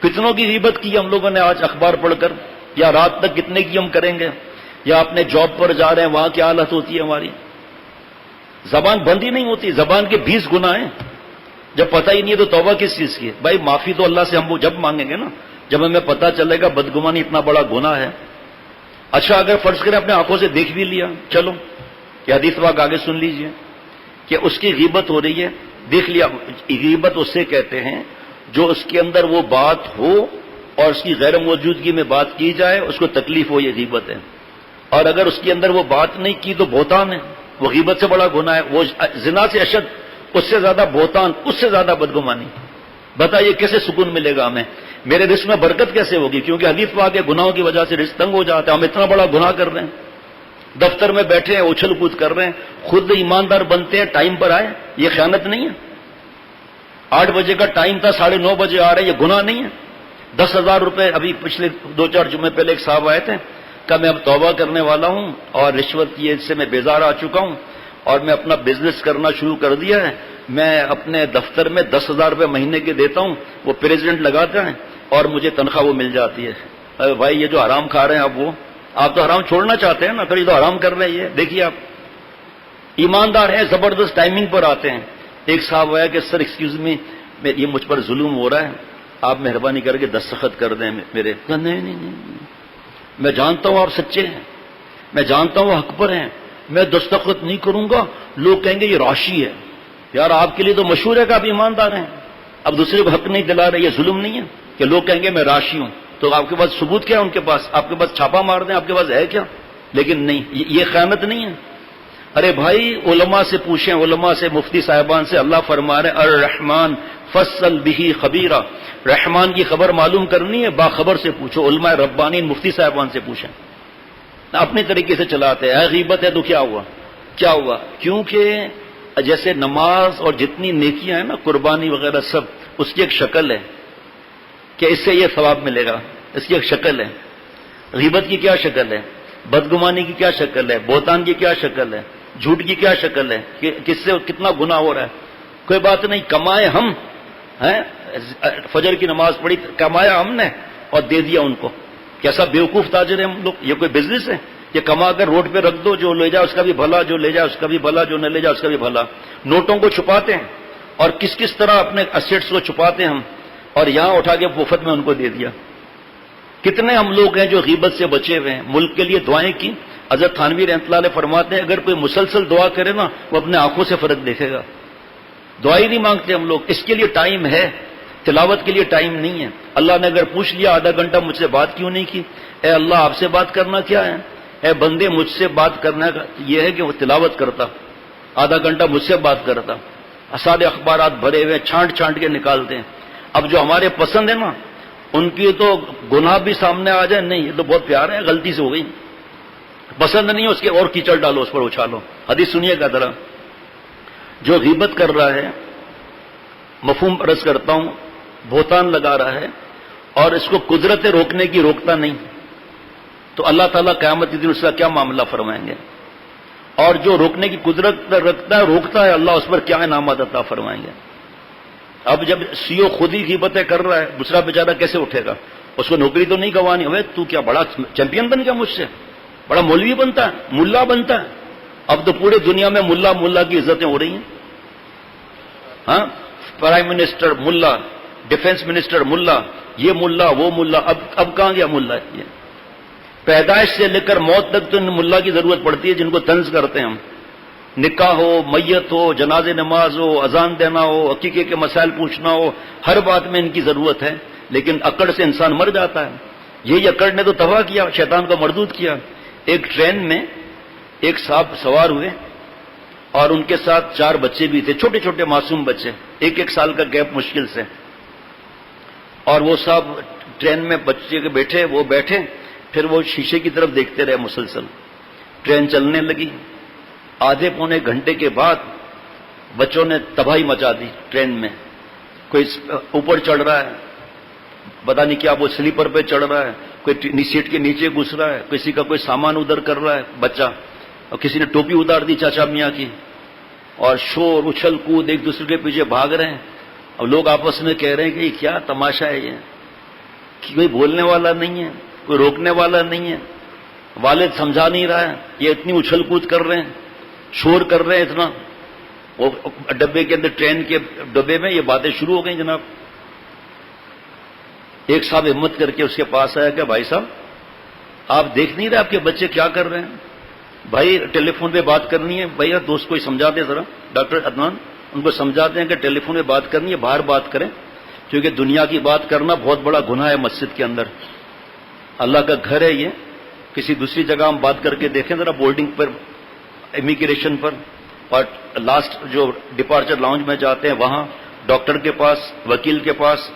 کتنوں کی غیبت کی ہم لوگوں نے آج اخبار پڑھ کر، یا رات تک کتنے کی ہم کریں گے، یا اپنے جاب پر جا رہے ہیں وہاں کیا حالت ہوتی ہے ہماری. زبان بند ہی نہیں ہوتی. زبان کے 20 گناہ ہیں، جب پتہ ہی نہیں ہے تو توبہ کس چیز کی ہے بھائی؟ معافی تو اللہ سے ہم وہ جب مانگیں گے نا جب ہمیں پتہ چلے گا بدگمانی اتنا بڑا گناہ ہے. اچھا اگر فرض کریں اپنے آنکھوں سے دیکھ بھی لیا، چلو یہ حدیث پاک آگے سن لیجئے کہ اس کی غیبت ہو رہی ہے، دیکھ لیا. غیبت اس سے کہتے ہیں جو اس کے اندر وہ بات ہو اور اس کی غیر موجودگی میں بات کی جائے، اس کو تکلیف ہو، یہ غیبت ہے. اور اگر اس کے اندر وہ بات نہیں کی تو بہتان ہے، وہ غیبت سے بڑا گناہ ہے. وہ زنا سے اشد، اس سے زیادہ بہتان، اس سے زیادہ بدگمانی. بتائیے کیسے سکون ملے گا ہمیں؟ میرے رزق میں برکت کیسے ہوگی؟ کیونکہ حدیث پاک ہے گناہوں کی وجہ سے رزق تنگ ہو جاتا ہے. ہم اتنا بڑا گناہ کر رہے ہیں، دفتر میں بیٹھے ہیں اچھل کود کر رہے ہیں، خود ایماندار بنتے ہیں ٹائم پر آئے، یہ خیانت نہیں ہے؟ 8 بجے کا ٹائم تھا، 9:30 بجے آ رہے ہیں، یہ گناہ نہیں ہے؟ 10,000 روپے ابھی پچھلے 2-4 جمعے پہلے ایک صاحب آئے تھے کہ میں اب توبہ کرنے والا ہوں اور رشوت یہ سے میں بیزار آ چکا ہوں اور میں اپنا بزنس کرنا شروع کر دیا ہے. میں اپنے دفتر میں 10,000 روپے مہینے کے دیتا ہوں، وہ پریزیڈنٹ لگاتا ہے اور مجھے تنخواہ وہ مل جاتی ہے. ارے بھائی یہ جو حرام کھا رہے ہیں آپ تو حرام چھوڑنا چاہتے ہیں نا، پھر یہ تو حرام کر رہے ہیں. دیکھیے آپ ایماندار ہیں، زبردست ٹائمنگ پر آتے ہیں. ایک صاحب آیا کہ سر ایکسکیوز می، یہ مجھ پر ظلم ہو رہا ہے، آپ مہربانی کر کے دستخط کر دیں میرے. نہیں، میں جانتا ہوں آپ سچے ہیں، میں جانتا ہوں حق پر ہیں، میں دستخط نہیں کروں گا. لوگ کہیں گے یہ راشی ہے. یار آپ کے لیے تو مشہور ہے کہ آپ ایماندار ہیں، اب دوسرے کو حق نہیں دلا رہے، یہ ظلم نہیں ہے کہ لوگ کہیں گے میں راشی ہوں؟ تو آپ کے پاس ثبوت کیا ہے؟ ان کے پاس آپ کے پاس چھاپا مار دیں، آپ کے پاس ہے کیا؟ لیکن نہیں، یہ خیانت نہیں ہے. ارے بھائی علماء سے پوچھیں، علماء سے، مفتی صاحبان سے. اللہ فرما رہے الرحمن فصل به خبیرہ، رحمان کی خبر معلوم کرنی ہے باخبر سے پوچھو، علماء ربانی مفتی صاحبان سے پوچھیں. اپنے طریقے سے چلاتے ہیں. غیبت ہے تو کیا ہوا؟ کیونکہ جیسے نماز اور جتنی نیکیاں ہیں نا، قربانی وغیرہ سب، اس کی ایک شکل ہے کہ اس سے یہ ثواب ملے گا، اس کی ایک شکل ہے. غیبت کی کیا شکل ہے؟ بدگمانی کی کیا شکل ہے؟ بہتان کی کیا شکل ہے؟ جھوٹ کی کیا شکل ہے؟ کہ کس سے کتنا گناہ ہو رہا ہے؟ کوئی بات نہیں، کمائے ہم ہیں، فجر کی نماز پڑھی، کمایا ہم نے اور دے دیا ان کو. کیسا بیوقوف تاجر ہے ہم لوگ؟ یہ کوئی بزنس ہے؟ یہ کما کر روڈ پہ رکھ دو، جو لے جائے اس کا بھی بھلا، جو لے جائے اس کا بھی بھلا، جو نہ لے جائے اس کا بھی بھلا. نوٹوں کو چھپاتے ہیں اور کس طرح اپنے اسیٹس کو چھپاتے ہیں ہم، اور یہاں اٹھا کے مفت میں ان کو دے دیا. کتنے ہم لوگ ہیں جو غیبت سے بچے ہوئے ہیں. ملک کے لیے دعائیں کی. حضرت تھانوی رحمۃ اللہ علیہ فرماتے ہیں اگر کوئی مسلسل دعا کرے نا، وہ اپنے آنکھوں سے فرق دیکھے گا. دعا ہی نہیں مانگتے ہم لوگ. اس کے لیے ٹائم ہے، تلاوت کے لیے ٹائم نہیں ہے. اللہ نے اگر پوچھ لیا آدھا گھنٹہ مجھ سے بات کیوں نہیں کی، اے اللہ آپ سے بات کرنا کیا ہے؟ اے بندے مجھ سے بات کرنا کا یہ ہے کہ وہ تلاوت کرتا، آدھا گھنٹہ مجھ سے بات کرتا. سارے اخبارات بھرے ہوئے چھانٹ کے نکالتے ہیں. اب جو ہمارے پسند ہے نا، ان کی تو گناہ بھی سامنے آ جائے، نہیں یہ تو بہت پیار ہے، غلطی سے ہو گئی، پسند نہیں ہے اس کے اور کیچڑ ڈالو، اس پر اچھالو. حدیث سنیے گا ذرا. جو غیبت کر رہا ہے، مفہوم عرض کرتا ہوں، بہتان لگا رہا ہے اور اس کو قدرت روکنے کی روکتا نہیں، تو اللہ تعالیٰ قیامت کے دن اس کا کیا معاملہ فرمائیں گے؟ اور جو روکنے کی قدرت رکھتا ہے، روکتا ہے، اللہ اس پر کیا انعامات عطا فرمائیں گے؟ اب جب CEO خود ہی غیبتیں کر رہا ہے، دوسرا بیچارہ کیسے اٹھے گا؟ اس کو نوکری تو نہیں گوانی. ہوئے تو کیا بڑا چیمپئن بن گیا، مجھ سے بڑا مولوی بنتا ہے، ملا بنتا ہے. اب تو پورے دنیا میں ملا کی عزتیں ہو رہی ہیں. ہاں، پرائم منسٹر ملا، ڈیفنس منسٹر ملا، یہ ملا وہ ملا. اب کہاں گیا ملا؟ یہ پیدائش سے لے کر موت تک تو ان ملا کی ضرورت پڑتی ہے جن کو طنز کرتے ہیں ہم. نکاح ہو، میت ہو، جنازے نماز ہو، اذان دینا ہو، عقیقے کے مسائل پوچھنا ہو، ہر بات میں ان کی ضرورت ہے. لیکن اکڑ سے انسان مر جاتا ہے. یہی اکڑ نے تو تباہ کیا، شیطان کو مردود کیا. ایک ٹرین میں ایک صاحب سوار ہوئے اور ان کے ساتھ 4 بچے بھی تھے، چھوٹے چھوٹے معصوم بچے، 1 سال کا گیپ مشکل سے. اور وہ صاحب ٹرین میں بچے کے بیٹھے، پھر وہ شیشے کی طرف دیکھتے رہے مسلسل. ٹرین چلنے لگی. آدھے پونے گھنٹے کے بعد بچوں نے تباہی مچا دی ٹرین میں. کوئی اوپر چڑھ رہا ہے, پتا نہیں کیا وہ سلیپر پہ چڑھ رہا ہے, کوئی سیٹ کے نیچے گھس رہا ہے, کسی کا کوئی سامان ادھر کر رہا ہے بچہ, اور کسی نے ٹوپی اتار دی چاچا میاں کی, اور شور اچھل کود ایک دوسرے کے پیچھے بھاگ رہے ہیں. اب لوگ آپس میں کہہ رہے ہیں کہ یہ کیا تماشا ہے, یہ کوئی بولنے والا نہیں ہے, کوئی روکنے والا نہیں ہے, والد سمجھا نہیں رہا ہے, یہ اتنی اچھل کود کر رہے ہیں, شور کر رہے ہیں اتنا. وہ ڈبے کے اندر, ٹرین کے ڈبے میں یہ باتیں شروع ہو گئی جناب. ایک صاحب ہمت کر کے اس کے پاس آیا کہ بھائی صاحب آپ دیکھ نہیں رہے آپ کے بچے کیا کر رہے ہیں؟ بھائی ٹیلی فون پہ بات کرنی ہے, بھائی دوست کو سمجھا دیں ذرا, ڈاکٹر عدنان ان کو سمجھاتے ہیں کہ ٹیلی فون پہ بات کرنی ہے, باہر بات کریں, کیونکہ دنیا کی بات کرنا بہت بڑا گناہ ہے مسجد کے اندر. اللہ کا گھر ہے یہ. کسی دوسری جگہ ہم بات کر کے دیکھیں ذرا, بورڈنگ پر, امیگریشن پر, اور لاسٹ جو ڈپارچر لاؤنج میں جاتے ہیں وہاں, ڈاکٹر کے پاس, وکیل کے پاس,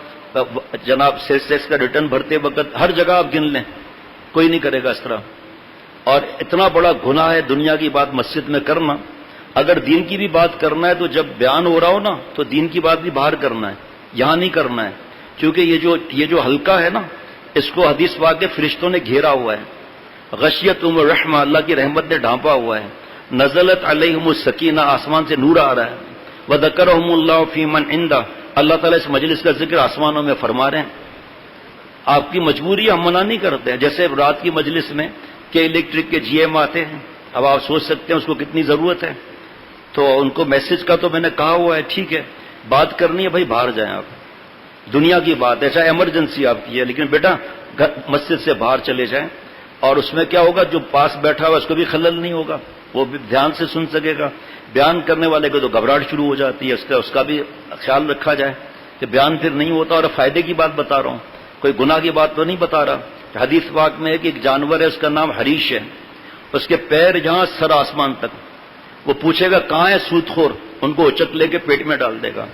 جناب سیلس ٹیکس کا ریٹرن بھرتے وقت, ہر جگہ آپ گن لیں, کوئی نہیں کرے گا اس طرح. اور اتنا بڑا گناہ ہے دنیا کی بات مسجد میں کرنا. اگر دین کی بھی بات کرنا ہے تو جب بیان ہو رہا ہو نا تو دین کی بات بھی باہر کرنا ہے, یہاں نہیں کرنا ہے. کیونکہ یہ جو حلقہ ہے نا, اس کو حدیث پاک کے فرشتوں نے گھیرا ہوا ہے. غشیتہم الرحمہ, اللہ کی رحمت نے ڈھانپا ہوا ہے. نزلت علیہم السکینہ, آسمان سے نور آ رہا ہے. وذکرہم اللہ فی من عندہ, اللہ تعالیٰ اس مجلس کا ذکر آسمانوں میں فرما رہے ہیں. آپ کی مجبوری ہم منع نہیں کرتے ہیں. جیسے رات کی مجلس میں کہ الیکٹرک کے جی ایم آتے ہیں, اب آپ سوچ سکتے ہیں اس کو کتنی ضرورت ہے. تو ان کو میسج کا تو میں نے کہا ہوا ہے, ٹھیک ہے بات کرنی ہے بھائی باہر جائیں, آپ دنیا کی بات ہے, چاہے ایمرجنسی آپ کی ہے, لیکن بیٹا مسجد سے باہر چلے جائیں. اور اس میں کیا ہوگا, جو پاس بیٹھا ہوا اس کو بھی خلل نہیں ہوگا, وہ بھی دھیان سے سن سکے گا. بیان کرنے والے کو تو گھبراہٹ شروع ہو جاتی ہے, اس کا بھی خیال رکھا جائے کہ بیان پھر نہیں ہوتا. اور فائدے کی بات بتا رہا ہوں, کوئی گناہ کی بات تو نہیں بتا رہا. حدیث پاک میں ہے کہ ایک جانور ہے, اس کا نام حریش ہے, اس کے پیر جہاں سر آسمان تک. وہ پوچھے گا کہاں ہے سود خور, ان کو اچک لے کے پیٹ میں ڈال دے گا.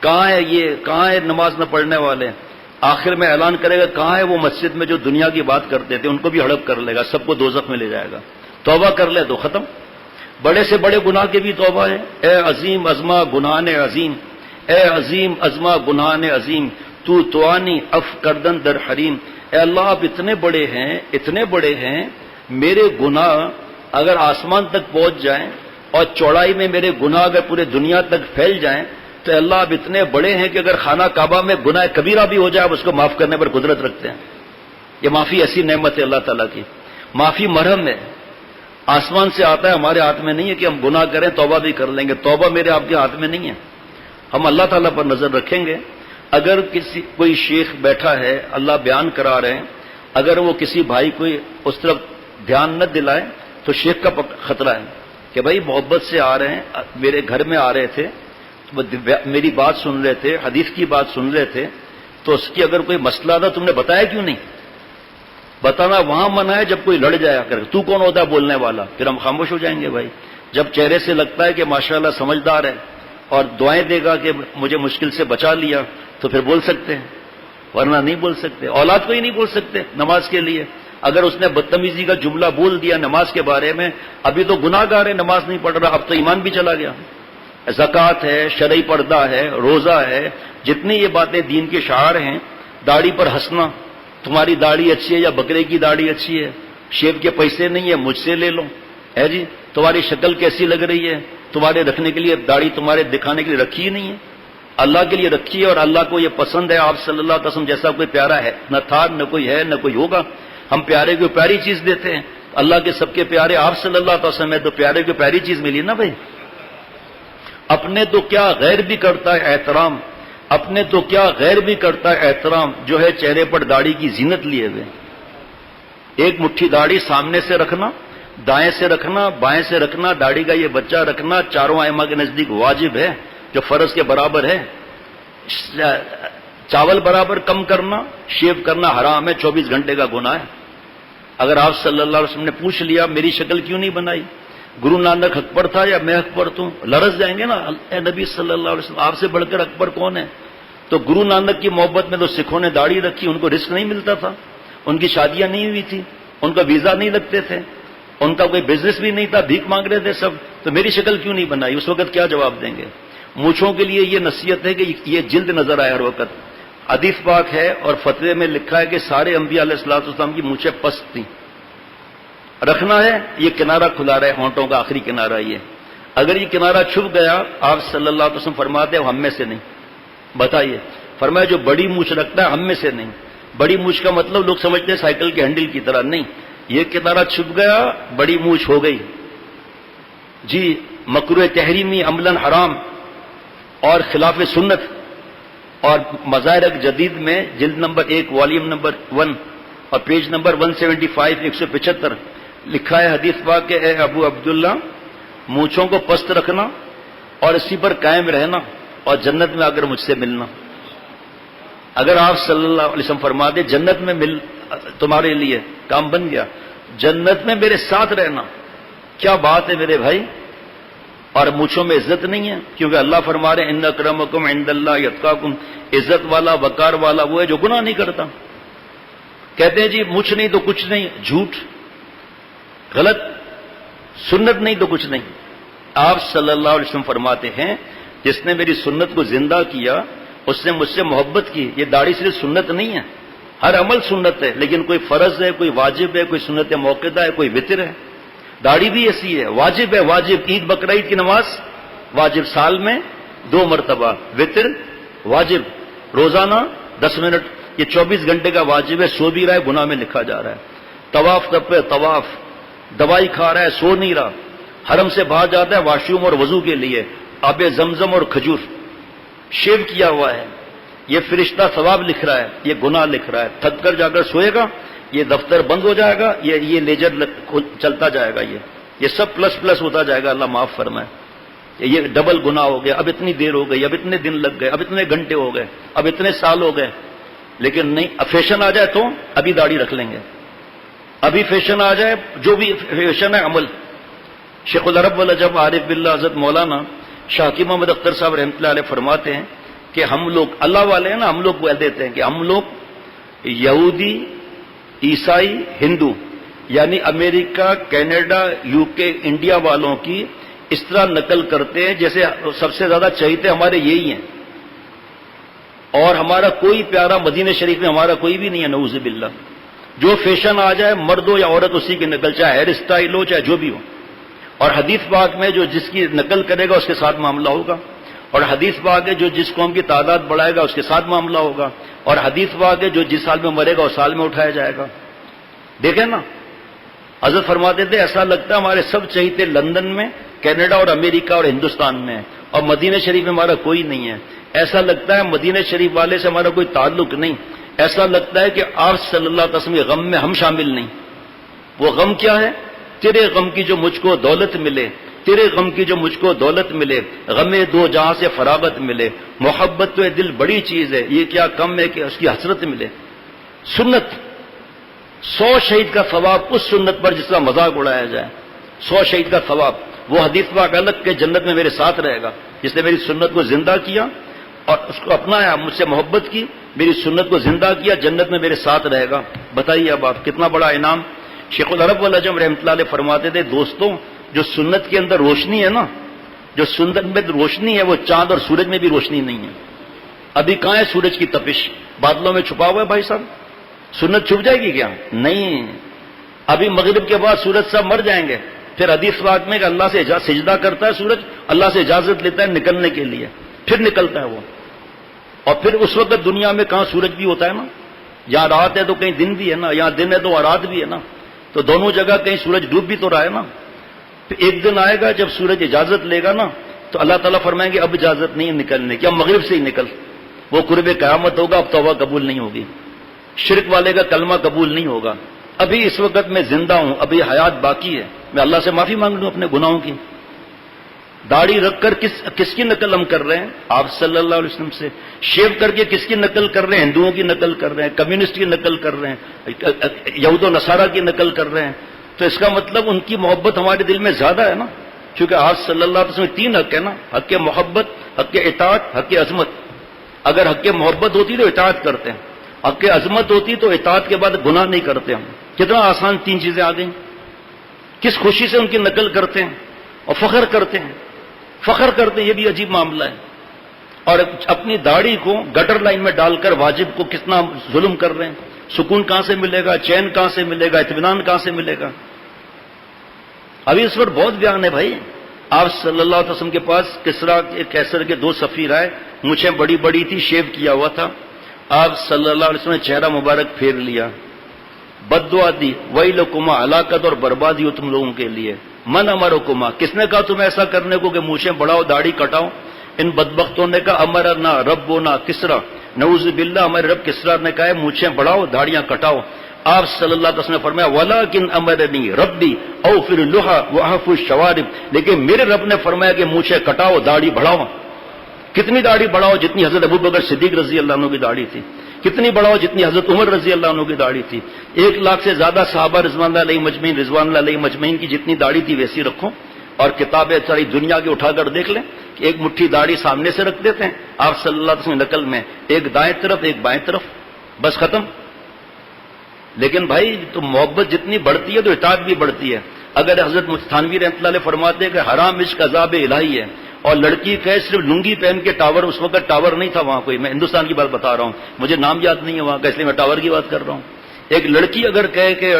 کہاں ہے یہ, کہاں ہے نماز نہ پڑھنے والے. آخر میں اعلان کرے گا کہاں ہے وہ مسجد میں جو دنیا کی بات کرتے تھے, ان کو بھی ہڑپ کر لے گا, سب کو دوزخ میں لے جائے گا. توبہ کر لے تو ختم. بڑے سے بڑے گناہ کے بھی توبہ ہے. اے عظیم عظمہ گناہان عظیم, اے عظیم عظمہ گناہان عظیم, تو توانی اف کردن در حریم. اے اللہ آپ اتنے بڑے ہیں, اتنے بڑے ہیں, میرے گناہ اگر آسمان تک پہنچ جائیں اور چوڑائی میں میرے گناہ اگر پورے دنیا تک پھیل جائیں, تو اللہ آپ اتنے بڑے ہیں کہ اگر خانہ کعبہ میں گناہ کبیرہ بھی ہو جائے آپ اس کو معاف کرنے پر قدرت رکھتے ہیں. یہ معافی ایسی نعمت ہے اللہ تعالیٰ کی. معافی مرہم ہے, آسمان سے آتا ہے, ہمارے ہاتھ میں نہیں ہے کہ ہم گناہ کریں توبہ بھی کر لیں گے. توبہ میرے آپ کے ہاتھ میں نہیں ہے, ہم اللہ تعالیٰ پر نظر رکھیں گے. اگر کوئی شیخ بیٹھا ہے, اللہ بیان کرا رہے ہیں, اگر وہ کسی بھائی کو اس طرف دھیان نہ دلائے تو شیخ کا خطرہ ہے کہ بھائی محبت سے آ رہے ہیں, میرے گھر میں آ رہے تھے, میری بات سن رہے تھے, حدیث کی بات سن رہے تھے, تو اس کی اگر کوئی مسئلہ تھا تم نے بتایا کیوں نہیں؟ بتانا وہاں منع ہے جب کوئی لڑ جایا کر. تو کون ہوتا ہے بولنے والا؟ پھر ہم خاموش ہو جائیں گے بھائی. جب چہرے سے لگتا ہے کہ ماشاءاللہ سمجھدار ہے اور دعائیں دے گا کہ مجھے مشکل سے بچا لیا, تو پھر بول سکتے ہیں, ورنہ نہیں بول سکتے. اولاد کو ہی نہیں بول سکتے نماز کے لیے. اگر اس نے بدتمیزی کا جملہ بول دیا نماز کے بارے میں, ابھی تو گناہ گار ہے, نماز نہیں پڑھ رہا, اب تو ایمان بھی چلا گیا. زکوٰۃ ہے, شرعی پردہ ہے, روزہ ہے, جتنی یہ باتیں دین کے شعار ہیں. داڑھی پر ہنسنا, تمہاری داڑھی اچھی ہے یا بکرے کی داڑھی اچھی ہے, شیو کے پیسے نہیں ہے مجھ سے لے لو, ہے جی. تمہاری شکل کیسی لگ رہی ہے, تمہارے رکھنے کے لیے داڑھی تمہارے دکھانے کے لیے رکھی ہی نہیں ہے, اللہ کے لیے رکھی ہے, اور اللہ کو یہ پسند ہے. آپ صلی اللہ علیہ وسلم جیسا کوئی پیارا ہے نہ تھا, نہ کوئی ہے, نہ کوئی ہوگا. ہم پیارے کو پیاری چیز دیتے ہیں. اللہ کے سب کے پیارے آپ صلی اللہ علیہ وسلم ہے, تو پیارے کو پیاری چیز ملی نا بھائی. اپنے تو کیا غیر بھی کرتا ہے احترام, اپنے تو کیا غیر بھی کرتا ہے احترام, جو ہے چہرے پر داڑھی کی زینت لیے ہوئے. ایک مٹھی داڑھی سامنے سے رکھنا, دائیں سے رکھنا, بائیں سے رکھنا, داڑھی کا یہ بچہ رکھنا چاروں ائمہ کے نزدیک واجب ہے, جو فرض کے برابر ہے. چاول برابر کم کرنا, شیو کرنا حرام ہے, 24 گھنٹے کا گناہ ہے. اگر آپ صلی اللہ علیہ وسلم نے پوچھ لیا میری شکل کیوں نہیں بنائی, گرو نانک حق پر تھا یا میں حق پر توں, لرز جائیں گے نا. اے نبی صلی اللہ علیہ وسلم آپ سے بڑھ کر حق پر کون ہے؟ تو گرو نانک کی محبت میں تو سکھوں نے داڑھی رکھی, ان کو رزق نہیں ملتا تھا, ان کی شادیاں نہیں ہوئی تھی, ان کا ویزا نہیں لگتے تھے, ان کا کوئی بزنس بھی نہیں تھا، بھیک مانگ رہے تھے سب، تو میری شکل کیوں نہیں بنائی؟ اس وقت کیا جواب دیں گے؟ مونچھوں کے لیے یہ نصیحت ہے کہ یہ جلد نظر آئے ہر وقت. حدیث پاک ہے اور فتوے میں لکھا ہے کہ سارے انبیاء علیہ الصلوۃ والسلام کی مونچھیں پست تھیں. رکھنا ہے، یہ کنارہ کھلا رہا ہے، ہونٹوں کا آخری کنارہ یہ. اگر یہ کنارہ چھپ گیا، آپ صلی اللہ علیہ وسلم فرماتے ہیں ہم میں سے نہیں. بتائیے، فرمایا جو بڑی مونچھ رکھتا ہے ہم میں سے نہیں. بڑی مونچھ کا مطلب لوگ سمجھتے ہیں سائیکل کے ہینڈل کی طرح، نہیں، یہ کنارہ چھپ گیا، بڑی مونچھ ہو گئی. جی، مکروہ تحریمی، عملاً حرام اور خلاف سنت. اور مظاہر جدید میں جلد نمبر 1 والیوم نمبر 1 اور پیج نمبر 175 175 لکھا ہے حدیث پاک کہ اے ابو عبداللہ، مونچھوں کو پست رکھنا اور اسی پر قائم رہنا اور جنت میں اگر مجھ سے ملنا. اگر آپ صلی اللہ علیہ وسلم فرما دے جنت میں مل تمہارے لیے کام بن گیا، جنت میں میرے ساتھ رہنا. کیا بات ہے میرے بھائی. اور مونچھوں میں عزت نہیں ہے، کیونکہ اللہ فرما رہے ان اکرمکم عند اللہ یتقاکم. عزت والا، وقار والا وہ ہے جو گناہ نہیں کرتا. کہتے ہیں جی مونچھ نہیں تو کچھ نہیں، جھوٹ، غلط. سنت نہیں تو کچھ نہیں. آپ صلی اللہ علیہ وسلم فرماتے ہیں جس نے میری سنت کو زندہ کیا اس نے مجھ سے محبت کی. یہ داڑھی صرف سنت نہیں ہے، ہر عمل سنت ہے، لیکن کوئی فرض ہے، کوئی واجب ہے، کوئی سنت موقعہ ہے، کوئی وتر ہے. داڑھی بھی ایسی ہے، واجب ہے، واجب. عید بقرعید کی نماز واجب، سال میں 2 مرتبہ. وتر واجب، روزانہ 10 منٹ. یہ 24 گھنٹے کا واجب ہے. سو بھی رہا ہے گناہ میں لکھا جا رہا ہے. طواف تب پہ طواف، دوائی کھا رہا ہے سو نہیں رہا. حرم سے باہر جاتا ہے واش روم اور وضو کے لیے، آب زمزم اور کھجور شیو کیا ہوا ہے. یہ فرشتہ ثواب لکھ رہا ہے، یہ گناہ لکھ رہا ہے. تھک کر جا کر سوئے گا، یہ دفتر بند ہو جائے گا، یہ لیجر چلتا جائے گا. یہ سب پلس پلس ہوتا جائے گا. اللہ معاف فرمائے. یہ ڈبل گناہ ہو گیا. اب اتنی دیر ہو گئی، اب اتنے دن لگ گئے، اب اتنے گھنٹے ہو گئے، اب اتنے سال ہو گئے. لیکن نہیں، اب فیشن آ جائے تو ابھی داڑھی رکھ لیں گے. ابھی فیشن آ جائے، جو بھی فیشن ہے عمل. شیخ العرب والعجم عارف باللہ حضرت مولانا شاکی محمد اختر صاحب رحمۃ اللہ علیہ فرماتے ہیں کہ ہم لوگ اللہ والے ہیں نا، ہم لوگ کہہ دیتے ہیں کہ ہم لوگ یہودی، عیسائی، ہندو، یعنی امریکہ، کینیڈا، یو کے، انڈیا والوں کی اس طرح نقل کرتے ہیں جیسے سب سے زیادہ چہیتے ہمارے یہی ہیں. اور ہمارا کوئی پیارا مدینہ شریف میں ہمارا کوئی بھی نہیں ہے، نعوذ باللہ. جو فیشن آ جائے مرد ہو یا عورت اسی کی نقل، چاہے ہیئر اسٹائل ہو چاہے جو بھی ہو. اور حدیث پاک میں جو جس کی نقل کرے گا اس کے ساتھ معاملہ ہوگا. اور حدیث پاک ہے جو جس قوم کی تعداد بڑھائے گا اس کے ساتھ معاملہ ہوگا. اور حدیث پاک ہے جو جس سال میں مرے گا اس سال میں اٹھایا جائے گا. دیکھیں نا، حضرت فرماتے تھے ایسا لگتا ہے ہمارے سب چہیتے لندن میں، کینیڈا اور امریکہ اور ہندوستان میں، اور مدینہ شریف میں ہمارا کوئی نہیں ہے. ایسا لگتا ہے مدینہ شریف والے سے ہمارا کوئی تعلق نہیں. ایسا لگتا ہے کہ آپ صلی اللہ علیہ وسلم کے غم میں ہم شامل نہیں. وہ غم کیا ہے؟ تیرے غم کی جو مجھ کو دولت ملے، تیرے غم کی جو مجھ کو دولت ملے، غم دو جہاں سے فراغت ملے. محبت تو دل بڑی چیز ہے، یہ کیا کم ہے کہ اس کی حسرت ملے. سنت، 100 شہید کا ثواب اس سنت پر جس کا مذاق اڑایا جائے. 100 شہید کا ثواب. وہ حدیث پاک الگ کہ جنت میں میرے ساتھ رہے گا جس نے میری سنت کو زندہ کیا اور اس کو اپنایا، مجھ سے محبت کی، میری سنت کو زندہ کیا، جنت میں میرے ساتھ رہے گا. بتائیے اب آپ کتنا بڑا انعام. شیخ العرب والعجم رحمۃ اللہ علیہ فرماتے تھے دوستوں، جو سنت کے اندر روشنی ہے نا، جو سنت میں روشنی ہے وہ چاند اور سورج میں بھی روشنی نہیں ہے. ابھی کہاں ہے سورج کی تپش؟ بادلوں میں چھپا ہوا ہے بھائی صاحب. سنت چھپ جائے گی کیا؟ نہیں. ابھی مغرب کے بعد سورج صاحب مر جائیں گے. پھر حدیث پاک میں کہ اللہ سے سجدہ کرتا ہے سورج، اللہ سے اجازت لیتا ہے نکلنے کے لیے، پھر نکلتا ہے وہ. اور پھر اس وقت دنیا میں کہاں سورج بھی ہوتا ہے نا، یہاں رات ہے تو کہیں دن بھی ہے نا، یہاں دن ہے تو رات بھی ہے نا، تو دونوں جگہ کہیں سورج ڈوب بھی تو رہا ہے نا. پھر ایک دن آئے گا جب سورج اجازت لے گا نا تو اللہ تعالیٰ فرمائیں گے اب اجازت نہیں ہے نکلنے کی، اب مغرب سے ہی نکل. وہ قرب قیامت ہوگا، اب توبہ قبول نہیں ہوگی، شرک والے کا کلمہ قبول نہیں ہوگا. ابھی اس وقت میں زندہ ہوں، ابھی حیات باقی ہے، میں اللہ سے معافی مانگ لوں اپنے گناہوں کی. داڑھی رکھ کر کس کی نقل ہم کر رہے ہیں؟ آپ صلی اللہ علیہ وسلم سے. شیو کر کے کس کی نقل کر رہے ہیں؟ ہندوؤں کی نقل کر رہے ہیں، کمیونسٹ کی نقل کر رہے ہیں، یہود و نصارہ کی نقل کر رہے ہیں. تو اس کا مطلب ان کی محبت ہمارے دل میں زیادہ ہے نا، کیونکہ آپ صلی اللہ علیہ وسلم 3 حق ہے نا، حق محبت، حق اطاعت، حق عظمت. اگر حق محبت ہوتی تو اطاعت کرتے ہیں، حق عظمت ہوتی تو اطاعت کے بعد گناہ نہیں کرتے ہم. کتنا آسان 3 چیزیں آ گئیں. کس خوشی سے ان کی نقل کرتے ہیں اور فخر کرتے ہیں، یہ بھی عجیب معاملہ ہے. اور اپنی داڑھی کو گٹر لائن میں ڈال کر واجب کو کتنا ظلم کر رہے ہیں. سکون کہاں سے ملے گا، چین کہاں سے ملے گا، اطمینان کہاں سے ملے گا؟ ابھی اس پر بہت بیان ہے بھائی. آپ صلی اللہ علیہ وسلم کے پاس کسریٰ قیصر کے 2 سفیر آئے، مونچھیں بڑی بڑی تھی، شیو کیا ہوا تھا. آپ صلی اللہ علیہ وسلم نے چہرہ مبارک پھیر لیا، بد دعا دی، ویلکما، ہلاکت اور بربادی ہو تم لوگوں کے لیے. من امرکما، کس نے کہا تم ایسا کرنے کو کہ مونچھیں بڑھاؤ، داڑھی کٹاؤ؟ ان بدبختوں نے کہا امرنا ربنا کسریٰ، نعوذ باللہ ہمارے رب کسریٰ نے کہا ہے مونچھیں بڑھاؤ، داڑیاں کٹاؤ. آپ صلی اللہ علیہ وسلم نے فرمایا ولیکن امرنی ربی اوفر اللحى واحف الشوارب، لیکن میرے رب نے فرمایا کہ مونچھیں کٹاؤ، داڑھی بڑھاؤ. کتنی داڑھی بڑھاؤ؟ جتنی حضرت ابوبکر صدیق رضی اللہ عنہ کی داڑھی تھی. کتنی بڑھاؤ؟ جتنی حضرت عمر رضی اللہ عنہ کی داڑھی تھی. 1 لاکھ سے زیادہ صحابہ رضوان اللہ علیہ مجمعین کی جتنی داڑھی تھی ویسی رکھو. اور کتابیں ساری دنیا کی اٹھا کر دیکھ لیں کہ ایک مٹھی داڑھی سامنے سے رکھ دیتے ہیں آپ صلی اللہ علیہ وسلم نقل میں، ایک دائیں طرف ایک بائیں طرف، بس ختم. لیکن بھائی تو محبت جتنی بڑھتی ہے تو اطاعت بھی بڑھتی ہے. اگر حضرت تھانوی رحمۃ اللہ علیہ فرماتے ہیں کہ حرام عشق عذاب الہی ہے، اور لڑکی کہے صرف لنگی پہن کے ٹاور، اس وقت ٹاور نہیں تھا وہاں کوئی، میں ہندوستان کی بات بتا رہا ہوں، مجھے نام یاد نہیں ہے وہاں کا، اس لیے میں ٹاور کی بات کر رہا ہوں. ایک لڑکی اگر کہے کہ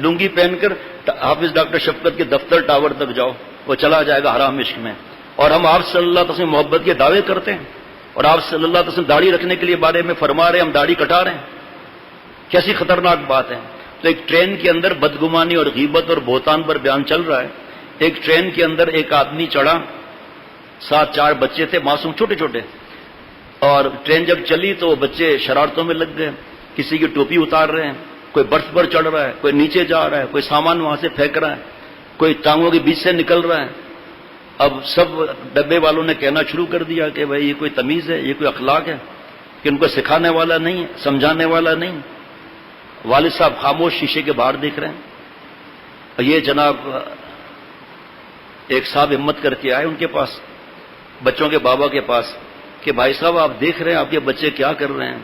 لنگی پہن کر حافظ ڈاکٹر شفقت کے دفتر ٹاور تک جاؤ، وہ چلا جائے گا حرام عشق میں. اور ہم آپ صلی اللہ علیہ وسلم محبت کے دعوے کرتے ہیں، اور آپ صلی اللہ علیہ وسلم داڑھی رکھنے کے لیے بارے میں فرما رہے ہیں، ہم داڑھی کٹا رہے ہیں. کیسی خطرناک بات ہے. تو ایک ٹرین کے اندر بدگمانی اور غیبت اور بہتان پر بیان چل رہا ہے. ایک ٹرین کے اندر ایک آدمی چڑھا، ساتھ 4 بچے تھے معصوم چھوٹے چھوٹے، اور ٹرین جب چلی تو وہ بچے شرارتوں میں لگ گئے. کسی کی ٹوپی اتار رہے ہیں، کوئی برف پر چڑھ رہا ہے، کوئی نیچے جا رہا ہے، کوئی سامان وہاں سے پھینک رہا ہے، کوئی ٹانگوں کے بیچ سے نکل رہا ہے. اب سب ڈبے والوں نے کہنا شروع کر دیا کہ بھائی یہ کوئی تمیز ہے، یہ کوئی اخلاق ہے کہ ان کو سکھانے والا نہیں ہے، سمجھانے والا نہیں. والد صاحب خاموش شیشے کے باہر دیکھ رہے ہیں. اور یہ جناب ایک صاحب ہمت کر کے آئے ان کے پاس، بچوں کے بابا کے پاس، کہ بھائی صاحب آپ دیکھ رہے ہیں آپ کے بچے کیا کر رہے ہیں،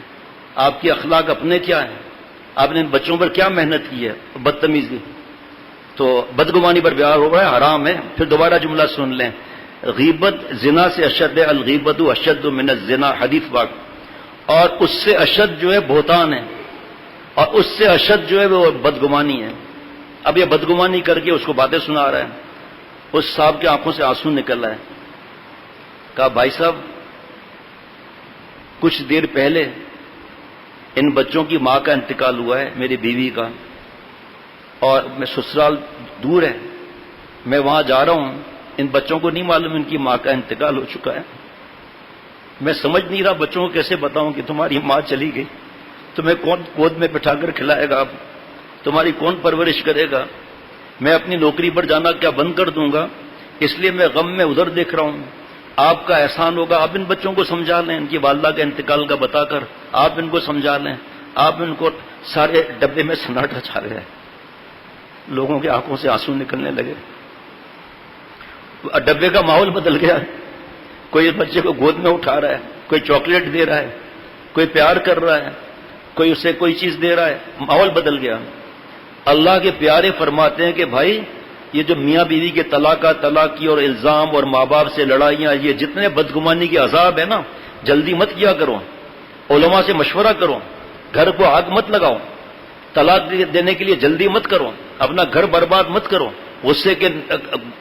آپ کی اخلاق اپنے کیا ہیں، آپ نے ان بچوں پر کیا محنت کی ہے، بدتمیزی. تو بدگمانی پر بیان ہو رہا ہے، حرام ہے. پھر دوبارہ جملہ سن لیں، غیبت زنا سے اشد ہے، الغیبت اشد من الزنا، حدیث پاک. اور اس سے اشد جو ہے بہتان ہے، اور اس سے اشد جو ہے وہ بدگمانی ہے. اب یہ بدگمانی کر کے اس کو باتیں سنا رہا ہے. اس صاحب کی آنکھوں سے آنسو نکل رہا ہے. کہا بھائی صاحب کچھ دیر پہلے ان بچوں کی ماں کا انتقال ہوا ہے، میری بیوی کا، اور میں سسرال دور ہے، میں وہاں جا رہا ہوں، ان بچوں کو نہیں معلوم ان کی ماں کا انتقال ہو چکا ہے. میں سمجھ نہیں رہا بچوں کو کیسے بتاؤں کہ تمہاری ماں چلی گئی، تمہیں کون گود میں بٹھا کر کھلائے گا، تمہاری کون پرورش کرے گا، میں اپنی نوکری پر جانا کیا بند کر دوں گا، اس لیے میں غم میں ادھر دیکھ رہا ہوں. آپ کا احسان ہوگا، آپ ان بچوں کو سمجھا لیں، ان کی والدہ کے انتقال کا بتا کر آپ ان کو سمجھا لیں. آپ ان کو سارے ڈبے میں سناٹا چھا گیا ہے، لوگوں کی آنکھوں سے آنسو نکلنے لگے، ڈبے کا ماحول بدل گیا. کوئی اس بچے کو گود میں اٹھا رہا ہے، کوئی چاکلیٹ دے رہا ہے، کوئی پیار کر رہا ہے، کوئی اسے کوئی چیز دے رہا ہے، ماحول بدل گیا. اللہ کے پیارے فرماتے ہیں کہ بھائی یہ جو میاں بیوی کے طلاق کی اور الزام اور ماں باپ سے لڑائیاں، یہ جتنے بدگمانی کے عذاب ہے نا، جلدی مت کیا کرو، علماء سے مشورہ کرو، گھر کو آگ مت لگاؤ، طلاق دینے کے لیے جلدی مت کرو، اپنا گھر برباد مت کرو، اس سے کہ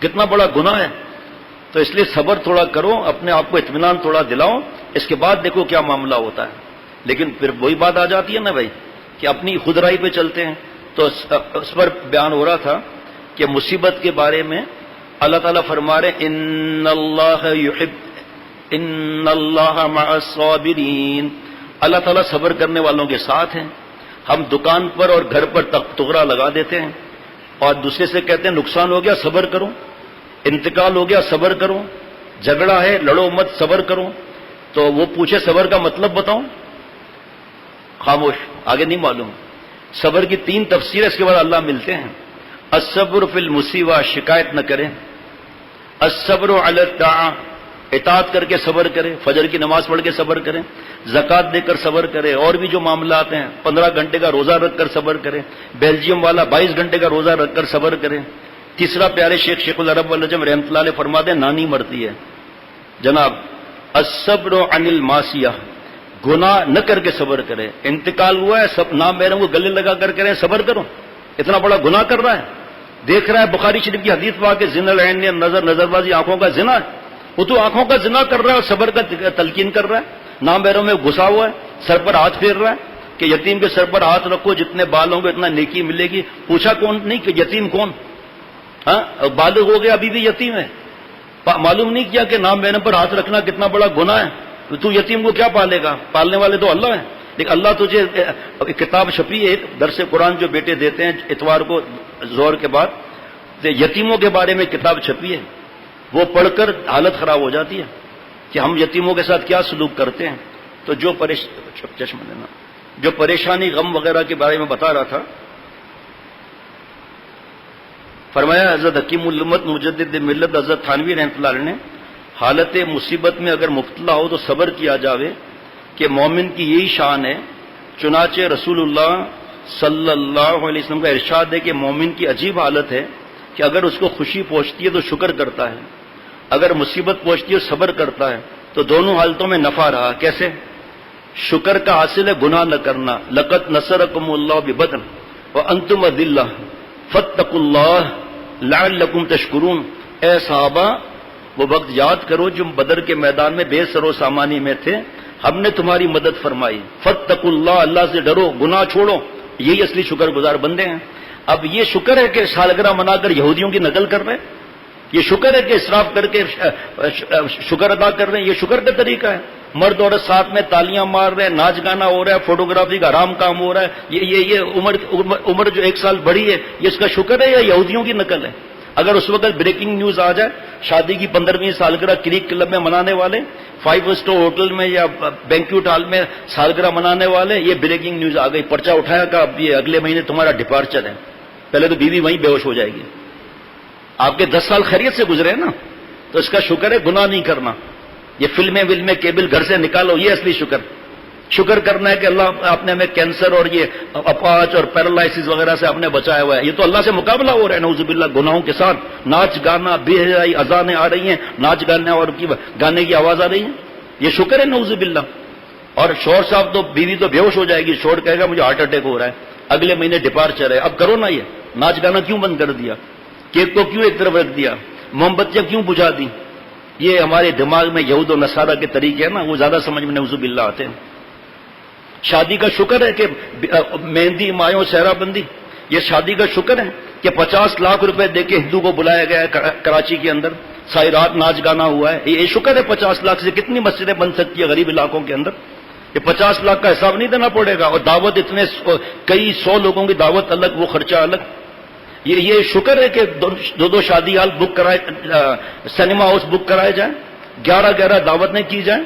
کتنا بڑا گناہ ہے. تو اس لیے صبر تھوڑا کرو، اپنے آپ کو اطمینان تھوڑا دلاؤ، اس کے بعد دیکھو کیا معاملہ ہوتا ہے. لیکن پھر وہی بات آ جاتی ہے نا بھائی کہ اپنی خود رائی پہ چلتے ہیں. تو اس پر بیان ہو رہا تھا کہ مصیبت کے بارے میں اللہ تعالیٰ فرما رہے ان اللہ مع الصابرین، اللہ تعالیٰ صبر کرنے والوں کے ساتھ ہیں. ہم دکان پر اور گھر پر تغرا لگا دیتے ہیں اور دوسرے سے کہتے ہیں نقصان ہو گیا صبر کرو، انتقال ہو گیا صبر کرو، جھگڑا ہے لڑو مت صبر کرو. تو وہ پوچھے صبر کا مطلب بتاؤں، خاموش، آگے نہیں معلوم. صبر کی 3 تفسیر، اس کے بعد اللہ ملتے ہیں. الصبر فی المصیبہ، شکایت نہ کریں. الصبر علی الطاعہ، اطاعت کر کے صبر کرے، فجر کی نماز پڑھ کے صبر کریں، زکوٰۃ دے کر صبر کرے، اور بھی جو معاملات ہیں 15 گھنٹے کا روزہ رکھ کر صبر کرے، بیلجیم والا 22 گھنٹے کا روزہ رکھ کر صبر کرے. تیسرا پیارے شیخ العرب والعجم رحمۃ اللہ علیہ فرماتے ہیں نانی مرتی ہے جناب الصبر عن المعصیہ، گناہ نہ کر کے صبر کرے، انتقال ہوا ہے سب نام میرے کو گلے لگا کر کرے صبر کرو، اتنا بڑا گناہ کر رہا ہے، دیکھ رہا ہے بخاری شریف کی حدیث پاک کہ زنا العین نظر بازی آنکھوں کا زنا ہے، وہ تو آنکھوں کا زنا کر رہا ہے اور صبر کا تلقین کر رہا ہے، نام میروں میں گھسا ہوا ہے، سر پر ہاتھ پھیر رہا ہے کہ یتیم کے سر پر ہاتھ رکھو جتنے بال ہوں گے اتنا نیکی ملے گی، پوچھا کون نہیں کہ یتیم کون، ہاں بالغ ہو گیا ابھی بھی یتیم ہے، معلوم نہیں کیا کہ نام میرے پر ہاتھ رکھنا کتنا بڑا گناہ ہے، تو یتیم کو کیا پالے گا، پالنے والے تو اللہ ہیں، لیکن اللہ تجھے کتاب چھپی ہے درس قرآن جو بیٹے دیتے ہیں اتوار کو زور کے بعد، یتیموں کے بارے میں کتاب چھپی ہے، وہ پڑھ کر حالت خراب ہو جاتی ہے کہ ہم یتیموں کے ساتھ کیا سلوک کرتے ہیں، تو چشمہ دینا جو پریشانی غم وغیرہ کے بارے میں بتا رہا تھا، فرمایا حضرت حکیم الامت مجدد ملت حضرت تھانوی رحمۃ اللہ علیہ نے حالت مصیبت میں اگر مبتلا ہو تو صبر کیا جاوے کہ مومن کی یہی شان ہے، چنانچہ رسول اللہ صلی اللہ علیہ وسلم کا ارشاد ہے کہ مومن کی عجیب حالت ہے کہ اگر اس کو خوشی پہنچتی ہے تو شکر کرتا ہے، اگر مصیبت پہنچتی ہے صبر کرتا ہے، تو دونوں حالتوں میں نفع رہا، کیسے؟ شکر کا حاصل ہے گناہ نہ کرنا، لقد نصرکم اللہ ببدر وانتم اذلہ فاتقوا اللہ لعلکم تشکرون، اے صحابہ وہ وقت یاد کرو جب بدر کے میدان میں بے سر و سامانی میں تھے، ہم نے تمہاری مدد فرمائی، فاتقوا اللہ، اللہ سے ڈرو، گناہ چھوڑو، یہی اصلی شکر گزار بندے ہیں۔ اب یہ شکر ہے کہ سالگرہ منا کر یہودیوں کی نقل کر رہے ہیں، یہ شکر ہے کہ اسراف کر کے شکر ادا کر رہے ہیں، یہ شکر کا طریقہ ہے، مرد عورت ساتھ میں تالیاں مار رہے ہیں، ناچ گانا ہو رہا ہے، فوٹوگرافی کا حرام کام ہو رہا ہے، یہ عمر جو 1 سال بڑھی ہے یہ اس کا شکر ہے یا یہودیوں کی نقل ہے؟ اگر اس وقت بریکنگ نیوز آ جائے شادی کی 15ویں سالگرہ کریک کلب میں منانے والے، 5 اسٹار ہوٹل میں یا بینکوٹ ہال میں سالگرہ منانے والے، یہ بریکنگ نیوز آ گئی، پرچہ اٹھایا کہ اب یہ اگلے مہینے تمہارا ڈپارچر ہے، پہلے تو بیوی وہیں بے ہوش ہو جائے گی، آپ کے 10 سال خیریت سے گزرے نا، تو اس کا شکر ہے گناہ نہیں کرنا، یہ فلمیں ولمیں کیبل گھر سے نکالو، یہ اصلی شکر کرنا ہے کہ اللہ آپ نے ہمیں کینسر اور یہ اپاچ اور پیرالائسس وغیرہ سے آپ نے بچایا ہوا ہے، یہ تو اللہ سے مقابلہ ہو رہا ہے نعوذ باللہ گناہوں کے ساتھ، ناچ گانا بے حیائی اذانیں آ رہی ہیں، ناچ گانے اور گانے کی آواز آ رہی ہے، یہ شکر ہے نعوذ باللہ۔ اور شوہر صاحب تو بیوی تو بے ہوش ہو جائے گی، شوہر کہے گا مجھے ہارٹ اٹیک ہو رہا ہے، اگلے مہینے ڈپارچر ہے، اب کرو نا، یہ ناچ گانا کیوں بند کر دیا، کیک کو کیوں ایک طرف رکھ دیا، موم بتیاں کیوں بجھا دی؟ یہ ہمارے دماغ میں یہود و نصارہ کے طریقے ہیں نا، وہ زیادہ سمجھ میں نعوذ باللہ آتے ہیں۔ شادی کا شکر ہے کہ مہندی مایوں سہرا بندی، یہ شادی کا شکر ہے کہ 50 لاکھ روپے دے کے ہندو کو بلایا گیا ہے کراچی کے اندر، ساری رات ناچ گانا ہوا ہے، یہ شکر ہے 50 لاکھ سے کتنی مسجدیں بن سکتی ہے غریب علاقوں کے اندر، یہ 50 لاکھ کا حساب نہیں دینا پڑے گا، اور دعوت اتنے کئی 100 لوگوں کی دعوت الگ، وہ خرچہ الگ، یہ شکر ہے کہ دو شادی ہال بک کرائے، سنیما ہاؤس بک کرائے جائیں، 11 دعوتیں کی جائیں،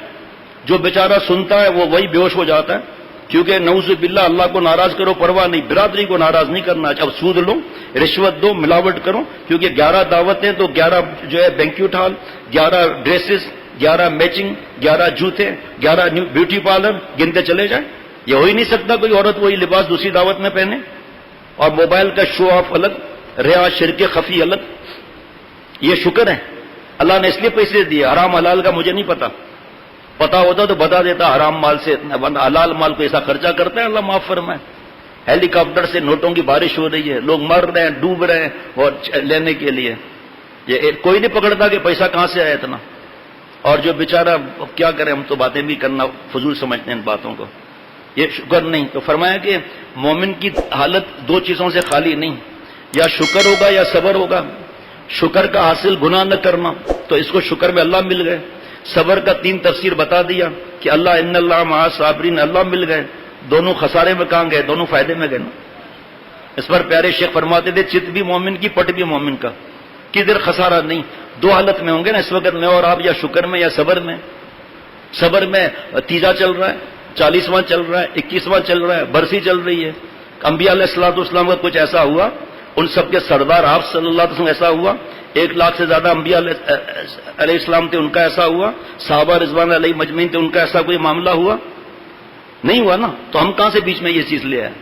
جو بیچارہ سنتا ہے وہ وہی بے ہوش ہو جاتا ہے، کیونکہ نعوذ باللہ اللہ کو ناراض کرو پرواہ نہیں، برادری کو ناراض نہیں کرنا، اب سود لو، رشوت دو، ملاوٹ کرو، کیونکہ 11 دعوتیں تو 11 جو ہے بینکوٹ ہال، 11 ڈریسز، 11 میچنگ، 11 جوتے، 11 بیوٹی پارلر گنتے چلے جائیں، یہ ہو ہی نہیں سکتا کوئی عورت وہی لباس دوسری دعوت میں پہنے، اور موبائل کا شو آف الگ، ریا شرک خفی الگ، یہ شکر ہے اللہ نے اس لیے پیسے دیے، حرام حلال کا مجھے نہیں پتا ہوتا تو بتا دیتا، حرام مال سے حلال مال کو ایسا خرچہ کرتا ہے اللہ معاف فرمائے، ہیلی کاپٹر سے نوٹوں کی بارش ہو رہی ہے، لوگ مر رہے ہیں، ڈوب رہے ہیں اور لینے کے لیے، یہ کوئی نہیں پکڑتا کہ پیسہ کہاں سے آیا اتنا، اور جو بیچارہ کیا کرے، ہم تو باتیں بھی کرنا فضول سمجھتے ہیں ان باتوں کو، یہ شکر نہیں۔ تو فرمایا کہ مومن کی حالت 2 چیزوں سے خالی نہیں، یا شکر ہوگا یا صبر ہوگا، شکر کا حاصل گناہ نہ کرنا، تو اس کو شکر میں اللہ مل گئے، صبر کا 3 تفسیر بتا دیا کہ اللہ ان اللہ مع صابرین، اللہ مل گئے، دونوں خسارے میں کہاں گئے، دونوں فائدے میں گئے نا۔ اس پر پیارے شیخ فرماتے تھے چت بھی مومن کی پٹ بھی مومن کا، کدھر خسارہ نہیں، 2 حالت میں ہوں گے نا اس وقت میں اور آپ، یا شکر میں یا صبر میں۔ صبر میں تیجا چل رہا ہے، 40واں چل رہا ہے، 21واں چل رہا ہے، برسی چل رہی ہے، انبیاء علیہ الصلوۃ والسلام کا کچھ ایسا ہوا، ان سب کے سردار آپ صلی اللہ علیہ وسلم ایسا ہوا، 1 لاکھ سے زیادہ انبیاء علیہ السلام تھے، ان کا ایسا ہوا، صحابہ رضوان علیہ مجمعین تھے، ان کا ایسا کوئی معاملہ ہوا نہیں ہوا نا، تو ہم کہاں سے بیچ میں یہ چیز لے آئے؟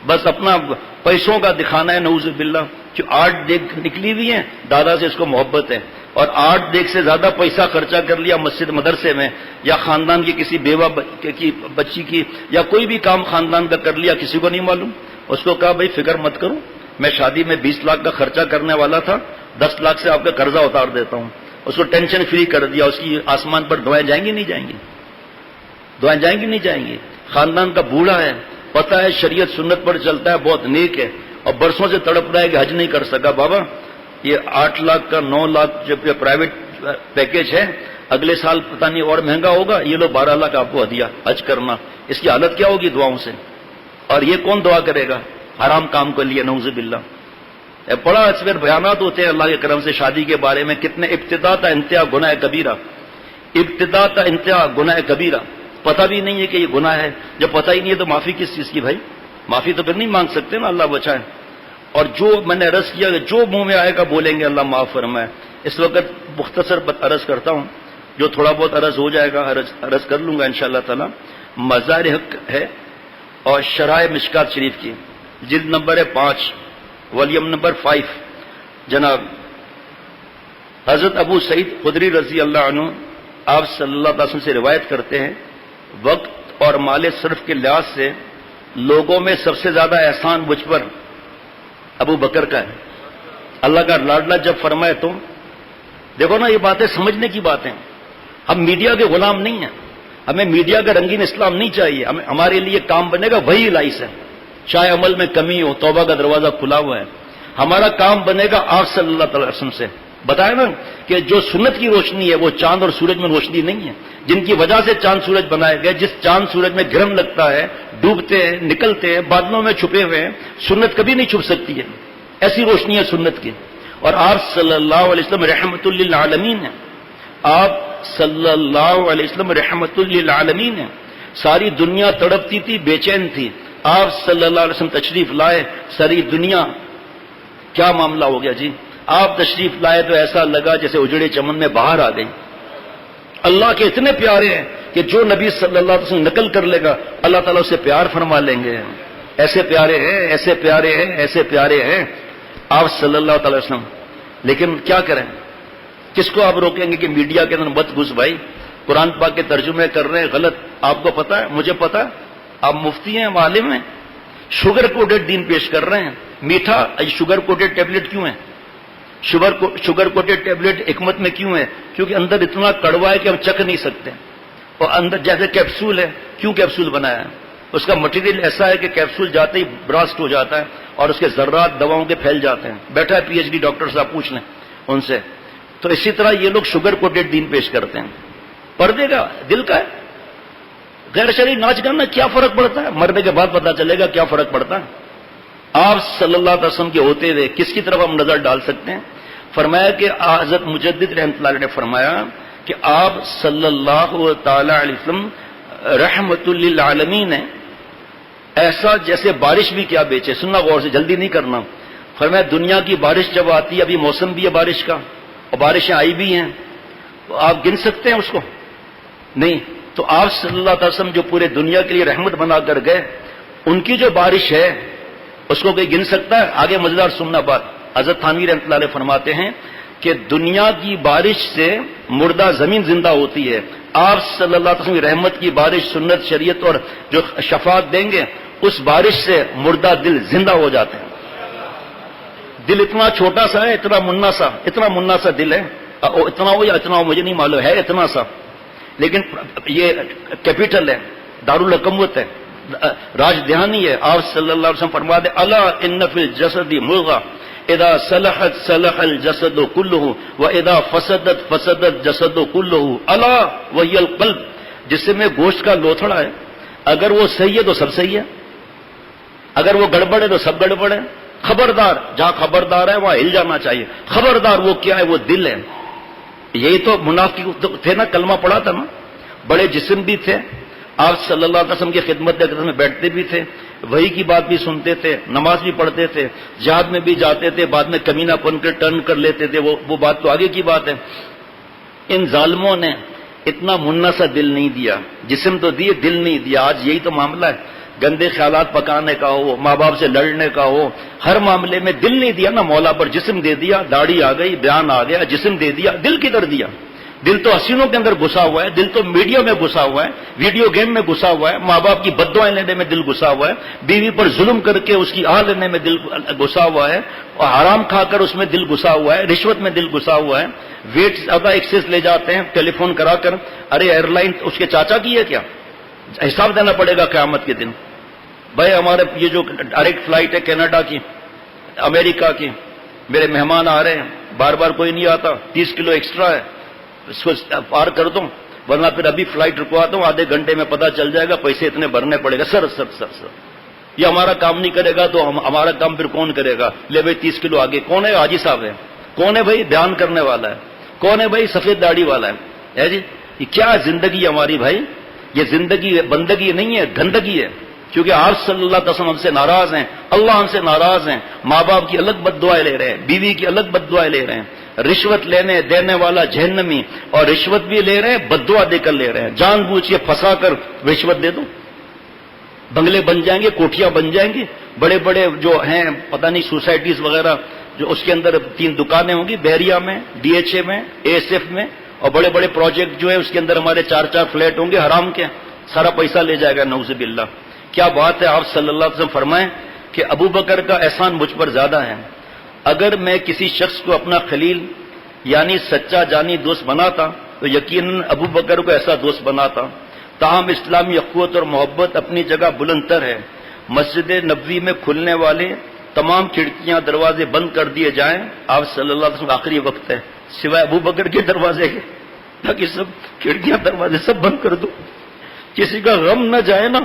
بس اپنا پیسوں کا دکھانا ہے، نعوذ باللہ. جو 8 دیگ نکلی ہوئی ہیں، دادا سے اس کو محبت ہے، اور 8 دیگ سے زیادہ پیسہ خرچہ کر لیا مسجد مدرسے میں، یا خاندان کی کسی بیوہ کی بچی کی، یا کوئی بھی کام خاندان کا کر لیا، کسی کو نہیں معلوم. اس کو کہا بھائی فکر مت کرو، میں شادی میں 20 لاکھ کا خرچہ کرنے والا تھا، 10 لاکھ سے آپ کا قرضہ اتار دیتا ہوں. اس کو ٹینشن فری کر دیا. اس کی آسمان پر دعائیں جائیں گی نہیں جائیں گی؟ دعائیں جائیں گی نہیں جائیں گی؟ خاندان کا بوڑھا ہے، پتہ ہے شریعت سنت پر چلتا ہے، بہت نیک ہے، اور برسوں سے تڑپ رہا ہے کہ حج نہیں کر سکا. بابا یہ 8 لاکھ کا 9 لاکھ جو پرائیویٹ پیکج ہے، اگلے سال پتہ نہیں اور مہنگا ہوگا، یہ لو 12 لاکھ آپ کو ہدیہ حج کرنا. اس کی حالت کیا ہوگی دعاؤں سے؟ اور یہ کون دعا کرے گا حرام کام کے لیے؟ نعوذ باللہ. بڑا اس پر بیانات ہوتے ہیں اللہ کے کرم سے شادی کے بارے میں، کتنے ابتدا تا انتہا گناہ کبیرہ، ابتدا تا انتہا گناہ کبیرہ. پتہ بھی نہیں ہے کہ یہ گناہ ہے. جب پتہ ہی نہیں ہے تو معافی کس چیز کی بھائی؟ معافی تو پھر نہیں مانگ سکتے نا، اللہ بچائے. اور جو میں نے عرض کیا کہ جو منہ میں آئے گا بولیں گے اللہ معاف فرمائے. اس وقت مختصر عرض کرتا ہوں، جو تھوڑا بہت عرض ہو جائے گا عرض کر لوں گا انشاءاللہ تعالی. مظاہر حق ہے اور شرائع مشکات شریف کی، جلد نمبر ہے 5، والیوم نمبر 5. جناب حضرت ابو سعید خدری رضی اللہ عنہ آپ صلی اللہ علیہ وسلم سے روایت کرتے ہیں، وقت اور مال صرف کے لحاظ سے لوگوں میں سب سے زیادہ احسان مجھ پر ابو بکر کا ہے. اللہ کا لاڈلا جب فرمائے تو دیکھو نا، یہ باتیں سمجھنے کی باتیں. ہم میڈیا کے غلام نہیں ہیں، ہمیں میڈیا کا رنگین اسلام نہیں چاہیے. ہمارے لیے کام بنے گا وہی لائس ہے، چاہے عمل میں کمی ہو، توبہ کا دروازہ کھلا ہوا ہے. ہمارا کام بنے گا آپ صلی اللہ تعالی وسلم سے. بتایا نا کہ جو سنت کی روشنی ہے وہ چاند اور سورج میں روشنی نہیں ہے، جن کی وجہ سے چاند سورج بنائے گئے. جس چاند سورج میں گرہن لگتا ہے، ڈوبتے ہیں، نکلتے ہیں، بادلوں میں چھپے ہوئے ہیں، سنت کبھی نہیں چھپ سکتی ہے. ایسی روشنی ہے سنت کی. اور آپ صلی اللہ علیہ وسلم رحمت للعالمین ہیں. آپ صلی اللہ علیہ وسلم رحمت للعالمین ہیں. ساری دنیا تڑپتی تھی، بے چین تھی، آپ صلی اللہ علیہ وسلم تشریف لائے، ساری دنیا کیا معاملہ ہو گیا جی. آپ تشریف لائے تو ایسا لگا جیسے اجڑے چمن میں باہر آ گئی. اللہ کے اتنے پیارے ہیں کہ جو نبی صلی اللہ علیہ وسلم نقل کر لے گا اللہ تعالیٰ اسے پیار فرما لیں گے. ایسے پیارے ہیں، ایسے پیارے ہیں، ایسے پیارے ہیں آپ صلی اللہ تعالی وسلم. لیکن کیا کریں، کس کو آپ روکیں گے کہ میڈیا کے اندر مت گھس بھائی. قرآن پاک کے ترجمے کر رہے ہیں غلط. آپ کو پتا ہے، مجھے پتا ہے، آپ مفتی ہیں، عالم ہیں، شوگر کوٹڈ دین پیش کر رہے ہیں. میٹھا شوگر کوٹڈ ٹیبلٹ کیوں ہے؟ شوگر کوٹڈ ٹیبلٹ حکمت میں کیوں ہے؟ کیونکہ اندر اتنا کڑوا ہے کہ ہم چکھ نہیں سکتے. اور اندر جیسے کیپسول ہے، کیوں کیپسول بنایا ہے؟ اس کا مٹیریل ایسا ہے کہ کیپسول جاتے ہی براسٹ ہو جاتا ہے اور اس کے ذرات دواؤں کے پھیل جاتے ہیں. بیٹھا ہے پی ایچ ڈی ڈاکٹر صاحب، پوچھ لیں ان سے. تو اسی طرح یہ لوگ شوگر کوٹڈ دین پیش کرتے ہیں. پردے کا دل کا ہے، غیر شرعی ناچ گانا کیا فرق پڑتا ہے؟ مرنے کے بعد پتا چلے گا کیا فرق پڑتا ہے. آپ صلی اللہ علیہ وسلم کے ہوتے ہوئے کس کی طرف ہم نظر ڈال سکتے ہیں؟ فرمایا کہ حضرت مجدد رحمۃ اللہ علیہ نے فرمایا کہ آپ صلی اللہ تعالی علیہ وسلم رحمت للعالمین ہیں. ایسا جیسے بارش بھی کیا بیچے. سننا غور سے، جلدی نہیں کرنا. فرمایا دنیا کی بارش جب آتی ہے، ابھی موسم بھی ہے بارش کا اور بارشیں آئی بھی ہیں، تو آپ گن سکتے ہیں اس کو؟ نہیں. تو آپ صلی اللہ علیہ وسلم جو پورے دنیا کے لیے رحمت بنا کر گئے، ان کی جو بارش ہے اس کو کوئی گن سکتا ہے؟ آگے مزیدار سننا بات. حضرت تھانوی رحمۃ اللہ علیہ فرماتے ہیں کہ دنیا کی بارش سے مردہ زمین زندہ ہوتی ہے. آپ صلی اللہ علیہ وسلم کی رحمت کی بارش، سنت، شریعت اور جو شفاعت دیں گے، اس بارش سے مردہ دل زندہ ہو جاتے ہیں. دل اتنا چھوٹا سا ہے، اتنا منا سا دل ہے. اتنا ہو یا اتنا ہو مجھے نہیں معلوم ہے، اتنا سا. لیکن یہ کیپٹل ہے، دارالحکومت ہے، راج دہانی ہے. آپ صلی اللہ علیہ وسلم فرما دے الا ان فی الجسد مضغہ اذا صلحت صلح الجسد كله واذا فسدت فسد الجسد كله الا وهي القلب. جسم میں گوشت کا لوتھڑا ہے، اگر وہ صحیح ہے تو سب صحیح ہے، اگر وہ گڑبڑ ہے تو سب گڑبڑ ہے. خبردار، جہاں خبردار ہے وہاں ہل جانا چاہیے. خبردار وہ کیا ہے؟ وہ دل ہے. یہی تو منافق تھے نا، کلمہ پڑھا تھا نا. بڑے جسم بھی تھے، آپ صلی اللہ علیہ وسلم کی خدمت میں بیٹھتے بھی تھے، وہی کی بات بھی سنتے تھے، نماز بھی پڑھتے تھے، جہاد میں بھی جاتے تھے، بعد میں کمینہ پن کر ٹرن کر لیتے تھے. وہ بات تو آگے کی بات ہے. ان ظالموں نے اتنا منا سا دل نہیں دیا. جسم تو دیے، دل نہیں دیا. آج یہی تو معاملہ ہے گندے خیالات پکانے کا ہو، ماں باپ سے لڑنے کا ہو، ہر معاملے میں دل نہیں دیا نا مولا پر، جسم دے دیا، داڑھی آ گئی، بیان آ گیا، جسم دے دیا، دل کدھر دیا؟ دل تو حسینوں کے اندر گھسا ہوا ہے، دل تو میڈیا میں گھسا ہوا ہے، ویڈیو گیم میں گھسا ہوا ہے، ماں باپ کی بددعائیں لینے میں دل گھسا ہوا ہے، بیوی پر ظلم کر کے اس کی آہ لینے میں دل گھسا ہوا ہے، اور حرام کھا کر اس میں دل گھسا ہوا ہے، رشوت میں دل گھسا ہوا ہے، ویٹ زیادہ ایکسس لے جاتے ہیں ٹیلی فون کرا کر، ارے ایئر لائن اس کے چاچا کی ہے کیا؟ حساب دینا پڑے گا قیامت کے دن۔ بھائی ہمارے یہ جو ڈائریکٹ فلائٹ ہے کینیڈا کی، امریکہ کی، میرے مہمان آ رہے ہیں، بار بار کوئی نہیں آتا، 30 کلو ایکسٹرا ہے، اس کو پار کر دوں ورنہ پھر ابھی فلائٹ رکواتا ہوں، آدھے گھنٹے میں پتہ چل جائے گا، پیسے اتنے بھرنے پڑے گا۔ سر سر سر سر یہ ہمارا کام نہیں کرے گا تو ہمارا کام پھر کون کرے گا؟ لے بھائی 30 کلو آگے، کون ہے؟ حاجی صاحب ہے۔ کون ہے بھائی؟ بیان کرنے والا ہے۔ کون ہے بھائی؟ سفید داڑھی والا ہے جی۔ یہ کیا زندگی ہے ہماری بھائی؟ یہ زندگی بندگی نہیں ہے، گندگی ہے، کیونکہ آپ صلی اللہ علیہ وسلم ہم سے ناراض ہیں، اللہ ہم سے ناراض ہیں، ماں باپ کی الگ بد دعائیں لے رہے ہیں، بیوی کی الگ بد دعائیں لے رہے ہیں، رشوت لینے دینے والا جہنمی، اور رشوت بھی لے رہے ہیں، بد دعا دے کر لے رہے ہیں، جان بوجھ کے پھنسا کر رشوت دے دو، بنگلے بن جائیں گے، کوٹھیاں بن جائیں گی، بڑے بڑے جو ہیں پتہ نہیں سوسائٹیز وغیرہ، جو اس کے اندر 3 دکانیں ہوں گی، بحریہ میں، DHA میں، ASF میں، اور بڑے بڑے پروجیکٹ جو ہے اس کے اندر ہمارے 4 فلیٹ ہوں گے حرام کے، سارا پیسہ لے جائے گا نعوذ باللہ۔ کیا بات ہے! آپ صلی اللہ علیہ وسلم فرمائیں کہ ابو بکر کا احسان مجھ پر زیادہ ہے، اگر میں کسی شخص کو اپنا خلیل یعنی سچا جانی دوست بناتا تو یقیناً ابو بکر کو ایسا دوست بناتا۔ تاہم اسلامی اخوت اور محبت اپنی جگہ بلند تر ہے، مسجد نبوی میں کھلنے والے تمام کھڑکیاں دروازے بند کر دیے جائیں، آپ صلی اللہ علیہ وسلم آخری وقت ہے، سوائے ابو بکر کے دروازے کے، تاکہ سب کھڑکیاں دروازے سب بند کر دو، کسی کا غم نہ جائے نا،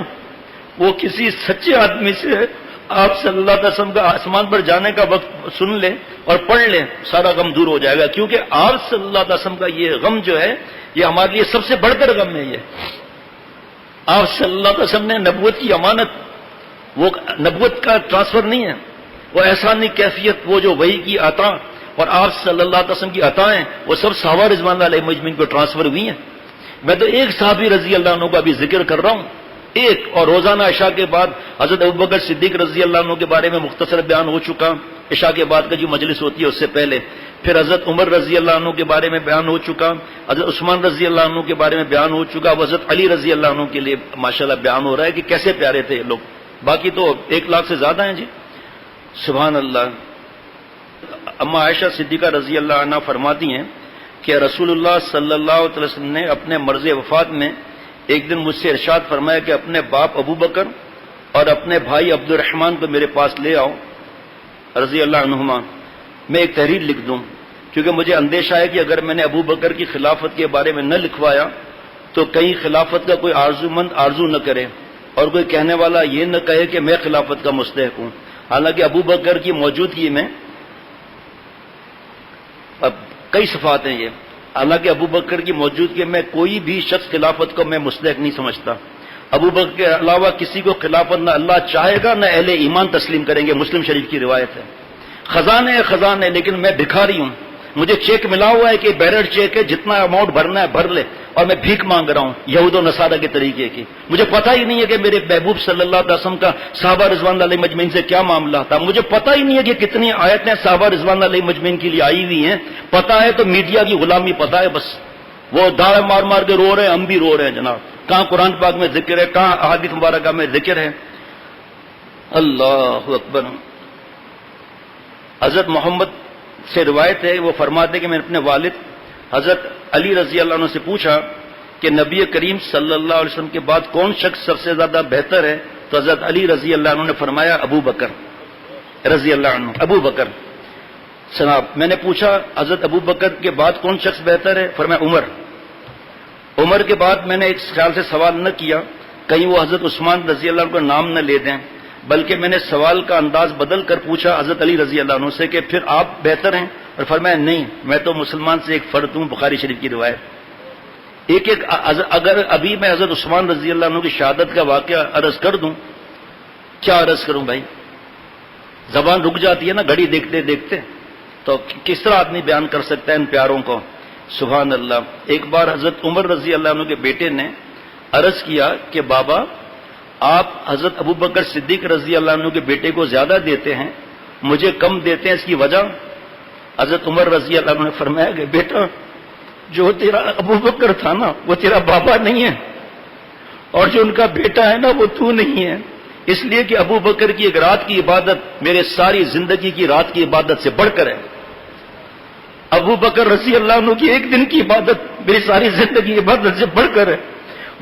وہ کسی سچے آدمی سے آپ صلی اللہ علیہ وسلم کا آسمان پر جانے کا وقت سن لے اور پڑھ لے، سارا غم دور ہو جائے گا، کیونکہ آپ صلی اللہ علیہ وسلم کا یہ غم جو ہے یہ ہمارے لیے سب سے بڑھ کر غم ہے۔ یہ آپ صلی اللہ علیہ وسلم نے نبوت کی امانت، وہ نبوت کا ٹرانسفر نہیں ہے، وہ احسانی کیفیت، وہ جو وحی کی عطا اور آپ صلی اللہ علیہ وسلم کی عطائیں، وہ سب صحابہ رضوان اللہ علیہم اجمعین کو ٹرانسفر ہوئی ہیں۔ میں تو ایک صحابی رضی اللہ عنہ کا بھی ذکر کر رہا ہوں، ایک، اور روزانہ عشاء کے بعد حضرت ابوبکر صدیق رضی اللہ عنہ کے بارے میں مختصر بیان ہو چکا، عشاء کے بعد کا جو مجلس ہوتی ہے اس سے پہلے، پھر حضرت عمر رضی اللہ عنہ کے بارے میں بیان ہو چکا، حضرت عثمان رضی اللہ عنہ کے بارے میں بیان ہو چکا، حضرت علی رضی اللہ عنہ کے لیے ماشاءاللہ بیان ہو رہا ہے کہ کیسے پیارے تھے یہ لوگ، باقی تو 1 لاکھ سے زیادہ ہیں جی، سبحان اللہ۔ اما عائشہ صدیقہ رضی اللہ عنہ فرماتی ہیں کہ رسول اللہ صلی اللہ علیہ وسلم نے اپنے مرض وفات میں ایک دن مجھ سے ارشاد فرمایا کہ اپنے باپ ابو بکر اور اپنے بھائی عبد الرحمن کو میرے پاس لے آؤ رضی اللہ عنہما، میں ایک تحریر لکھ دوں، کیونکہ مجھے اندیشہ ہے کہ اگر میں نے ابو بکر کی خلافت کے بارے میں نہ لکھوایا تو کہیں خلافت کا کوئی آرزومند آرزو نہ کرے اور کوئی کہنے والا یہ نہ کہے کہ میں خلافت کا مستحق ہوں، حالانکہ ابو بکر کی موجودگی میں اب کئی صفات ہیں، یہ حالانکہ ابو بکر کی موجودگی میں کوئی بھی شخص خلافت کو میں مستحق نہیں سمجھتا، ابو بکر کے علاوہ کسی کو خلافت نہ اللہ چاہے گا نہ اہل ایمان تسلیم کریں گے، مسلم شریف کی روایت ہے۔ خزانے ہیں خزانے، لیکن میں بھکاری ہوں، مجھے چیک ملا ہوا ہے کہ بیرر چیک ہے، جتنا اماؤنٹ بھرنا ہے بھر لے، اور میں بھیک مانگ رہا ہوں یہود و نصارہ کے طریقے کی، مجھے پتہ ہی نہیں ہے کہ میرے محبوب صلی اللہ علیہ وسلم کا صحابہ رضوان اللہ علیہم اجمعین سے کیا معاملہ تھا، مجھے پتہ ہی نہیں ہے کہ کتنی آیتیں صحابہ رضوان اللہ علیہم اجمعین کے لیے آئی ہوئی ہیں، پتہ ہے تو میڈیا کی غلامی پتہ ہے، بس وہ داڑھ مار مار کے رو رہے ہیں، ہم بھی رو رہے ہیں جناب، کہاں قرآن پاک میں ذکر ہے، کہاں احادیث مبارکہ میں ذکر ہے۔ اللہ اکبر۔ حضرت محمد سے روایت ہے، وہ فرماتے کہ میں نے اپنے والد حضرت علی رضی اللہ عنہ سے پوچھا کہ نبی کریم صلی اللہ علیہ وسلم کے بعد کون شخص سب سے زیادہ بہتر ہے، تو حضرت علی رضی اللہ عنہ نے فرمایا ابو بکر رضی اللہ عنہ، ابو بکر۔ جناب میں نے پوچھا حضرت ابو بکر کے بعد کون شخص بہتر ہے، فرمایا عمر۔ عمر کے بعد میں نے ایک خیال سے سوال نہ کیا کہیں وہ حضرت عثمان رضی اللہ عنہ کا نام نہ لے دیں، بلکہ میں نے سوال کا انداز بدل کر پوچھا حضرت علی رضی اللہ عنہ سے کہ پھر آپ بہتر ہیں، اور فرمایا نہیں، میں تو مسلمان سے ایک فرد ہوں، بخاری شریف کی روایت۔ ایک اگر ابھی میں حضرت عثمان رضی اللہ عنہ کی شہادت کا واقعہ عرض کر دوں، کیا عرض کروں بھائی، زبان رک جاتی ہے نا گھڑی دیکھتے دیکھتے، تو کس طرح آدمی بیان کر سکتا ہے ان پیاروں کو، سبحان اللہ۔ ایک بار حضرت عمر رضی اللہ عنہ کے بیٹے نے عرض کیا کہ بابا آپ حضرت ابو بکر صدیق رضی اللہ عنہ کے بیٹے کو زیادہ دیتے ہیں، مجھے کم دیتے ہیں، اس کی وجہ؟ حضرت عمر رضی اللہ عنہ نے فرمایا کہ بیٹا، جو تیرا ابو بکر تھا نا وہ تیرا بابا نہیں ہے، اور جو ان کا بیٹا ہے نا وہ تو نہیں ہے، اس لیے کہ ابو بکر کی ایک رات کی عبادت میرے ساری زندگی کی رات کی عبادت سے بڑھ کر ہے، ابو بکر رضی اللہ عنہ کی ایک دن کی عبادت میری ساری زندگی کی عبادت سے بڑھ کر ہے۔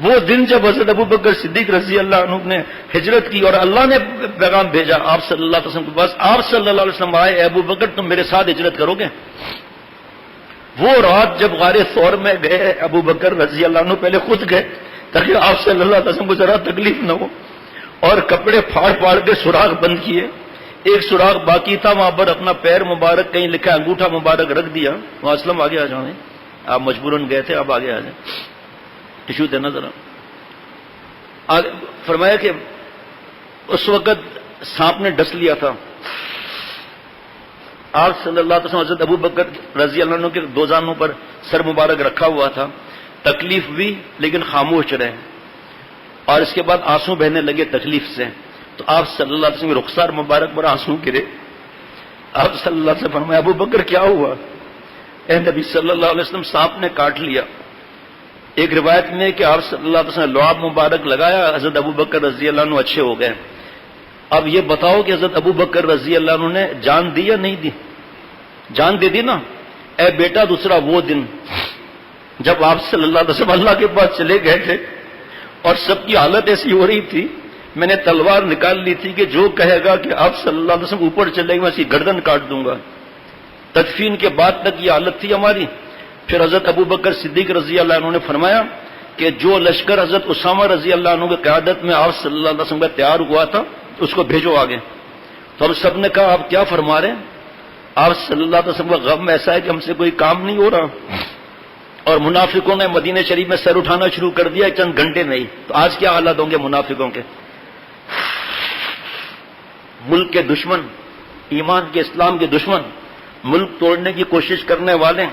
وہ دن جب حضرت ابو بکر صدیق رضی اللہ عنہ نے ہجرت کی اور اللہ نے پیغام بھیجا آپ صلی اللہ علیہ وسلم کے پاس، آپ صلی اللہ علیہ وسلم آئے، اے ابو بکر تم میرے ساتھ ہجرت کرو گے؟ وہ رات جب غار ثور میں گئے، ابو بکر رضی اللہ عنہ پہلے خود گئے تاکہ آپ صلی اللہ علیہ وسلم کو ذرا تکلیف نہ ہو، اور کپڑے پھاڑ پھاڑ کے سوراخ بند کیے، ایک سوراخ باقی تھا، وہاں پر اپنا پیر مبارک کہیں لکھا انگوٹھا مبارک رکھ دیا۔ وہاں اسلم آگے آ جائیں، آپ مجبوراً گئے تھے، آپ آگے آ جائیں، ٹشو دینا ذرا۔ فرمایا کہ اس وقت سانپ نے ڈس لیا تھا، آپ صلی اللہ علیہ وسلم حضرت ابو بکر رضی اللہ عنہ کے دو زانوں پر سر مبارک رکھا ہوا تھا، تکلیف بھی لیکن خاموش رہے، اور اس کے بعد آنسو بہنے لگے تکلیف سے، تو آپ صلی اللہ علیہ وسلم کے رخسار مبارک پر آنسو گرے۔ آپ صلی اللہ علیہ وسلم فرمایا ابو بکر کیا ہوا؟ اے نبی صلی اللہ علیہ وسلم سانپ نے کاٹ لیا۔ ایک روایت میں کہ آپ صلی اللہ علیہ وسلم نے لعاب مبارک لگایا، حضرت ابو بکر رضی اللہ عنہ اچھے ہو گئے۔ اب یہ بتاؤ کہ حضرت ابو بکر رضی اللہ عنہ نے جان دی یا نہیں دی؟ جان دے دی نا۔ اے بیٹا دوسرا وہ دن جب آپ صلی اللہ علیہ وسلم اللہ کے پاس چلے گئے تھے اور سب کی حالت ایسی ہو رہی تھی، میں نے تلوار نکال لی تھی کہ جو کہے گا کہ آپ صلی اللہ علیہ وسلم اوپر چلے گا میں اس کی گردن کاٹ دوں گا۔ تدفین کے بعد تک یہ حالت تھی ہماری۔ پھر حضرت ابو بکر صدیق رضی اللہ عنہ نے فرمایا کہ جو لشکر حضرت اسامہ رضی اللہ عنہ کی قیادت میں آپ صلی اللہ علیہ وسلم کا تیار ہوا تھا اس کو بھیجو آگے۔ تو ہم سب نے کہا آپ کیا فرما رہے ہیں؟ آپ صلی اللہ علیہ وسلم کا غم ایسا ہے کہ ہم سے کوئی کام نہیں ہو رہا، اور منافقوں نے مدینہ شریف میں سر اٹھانا شروع کر دیا چند گھنٹے نہیں۔ تو آج کیا حالات ہوں گے منافقوں کے؟ ملک کے دشمن، ایمان کے اسلام کے دشمن، ملک توڑنے کی کوشش کرنے والے،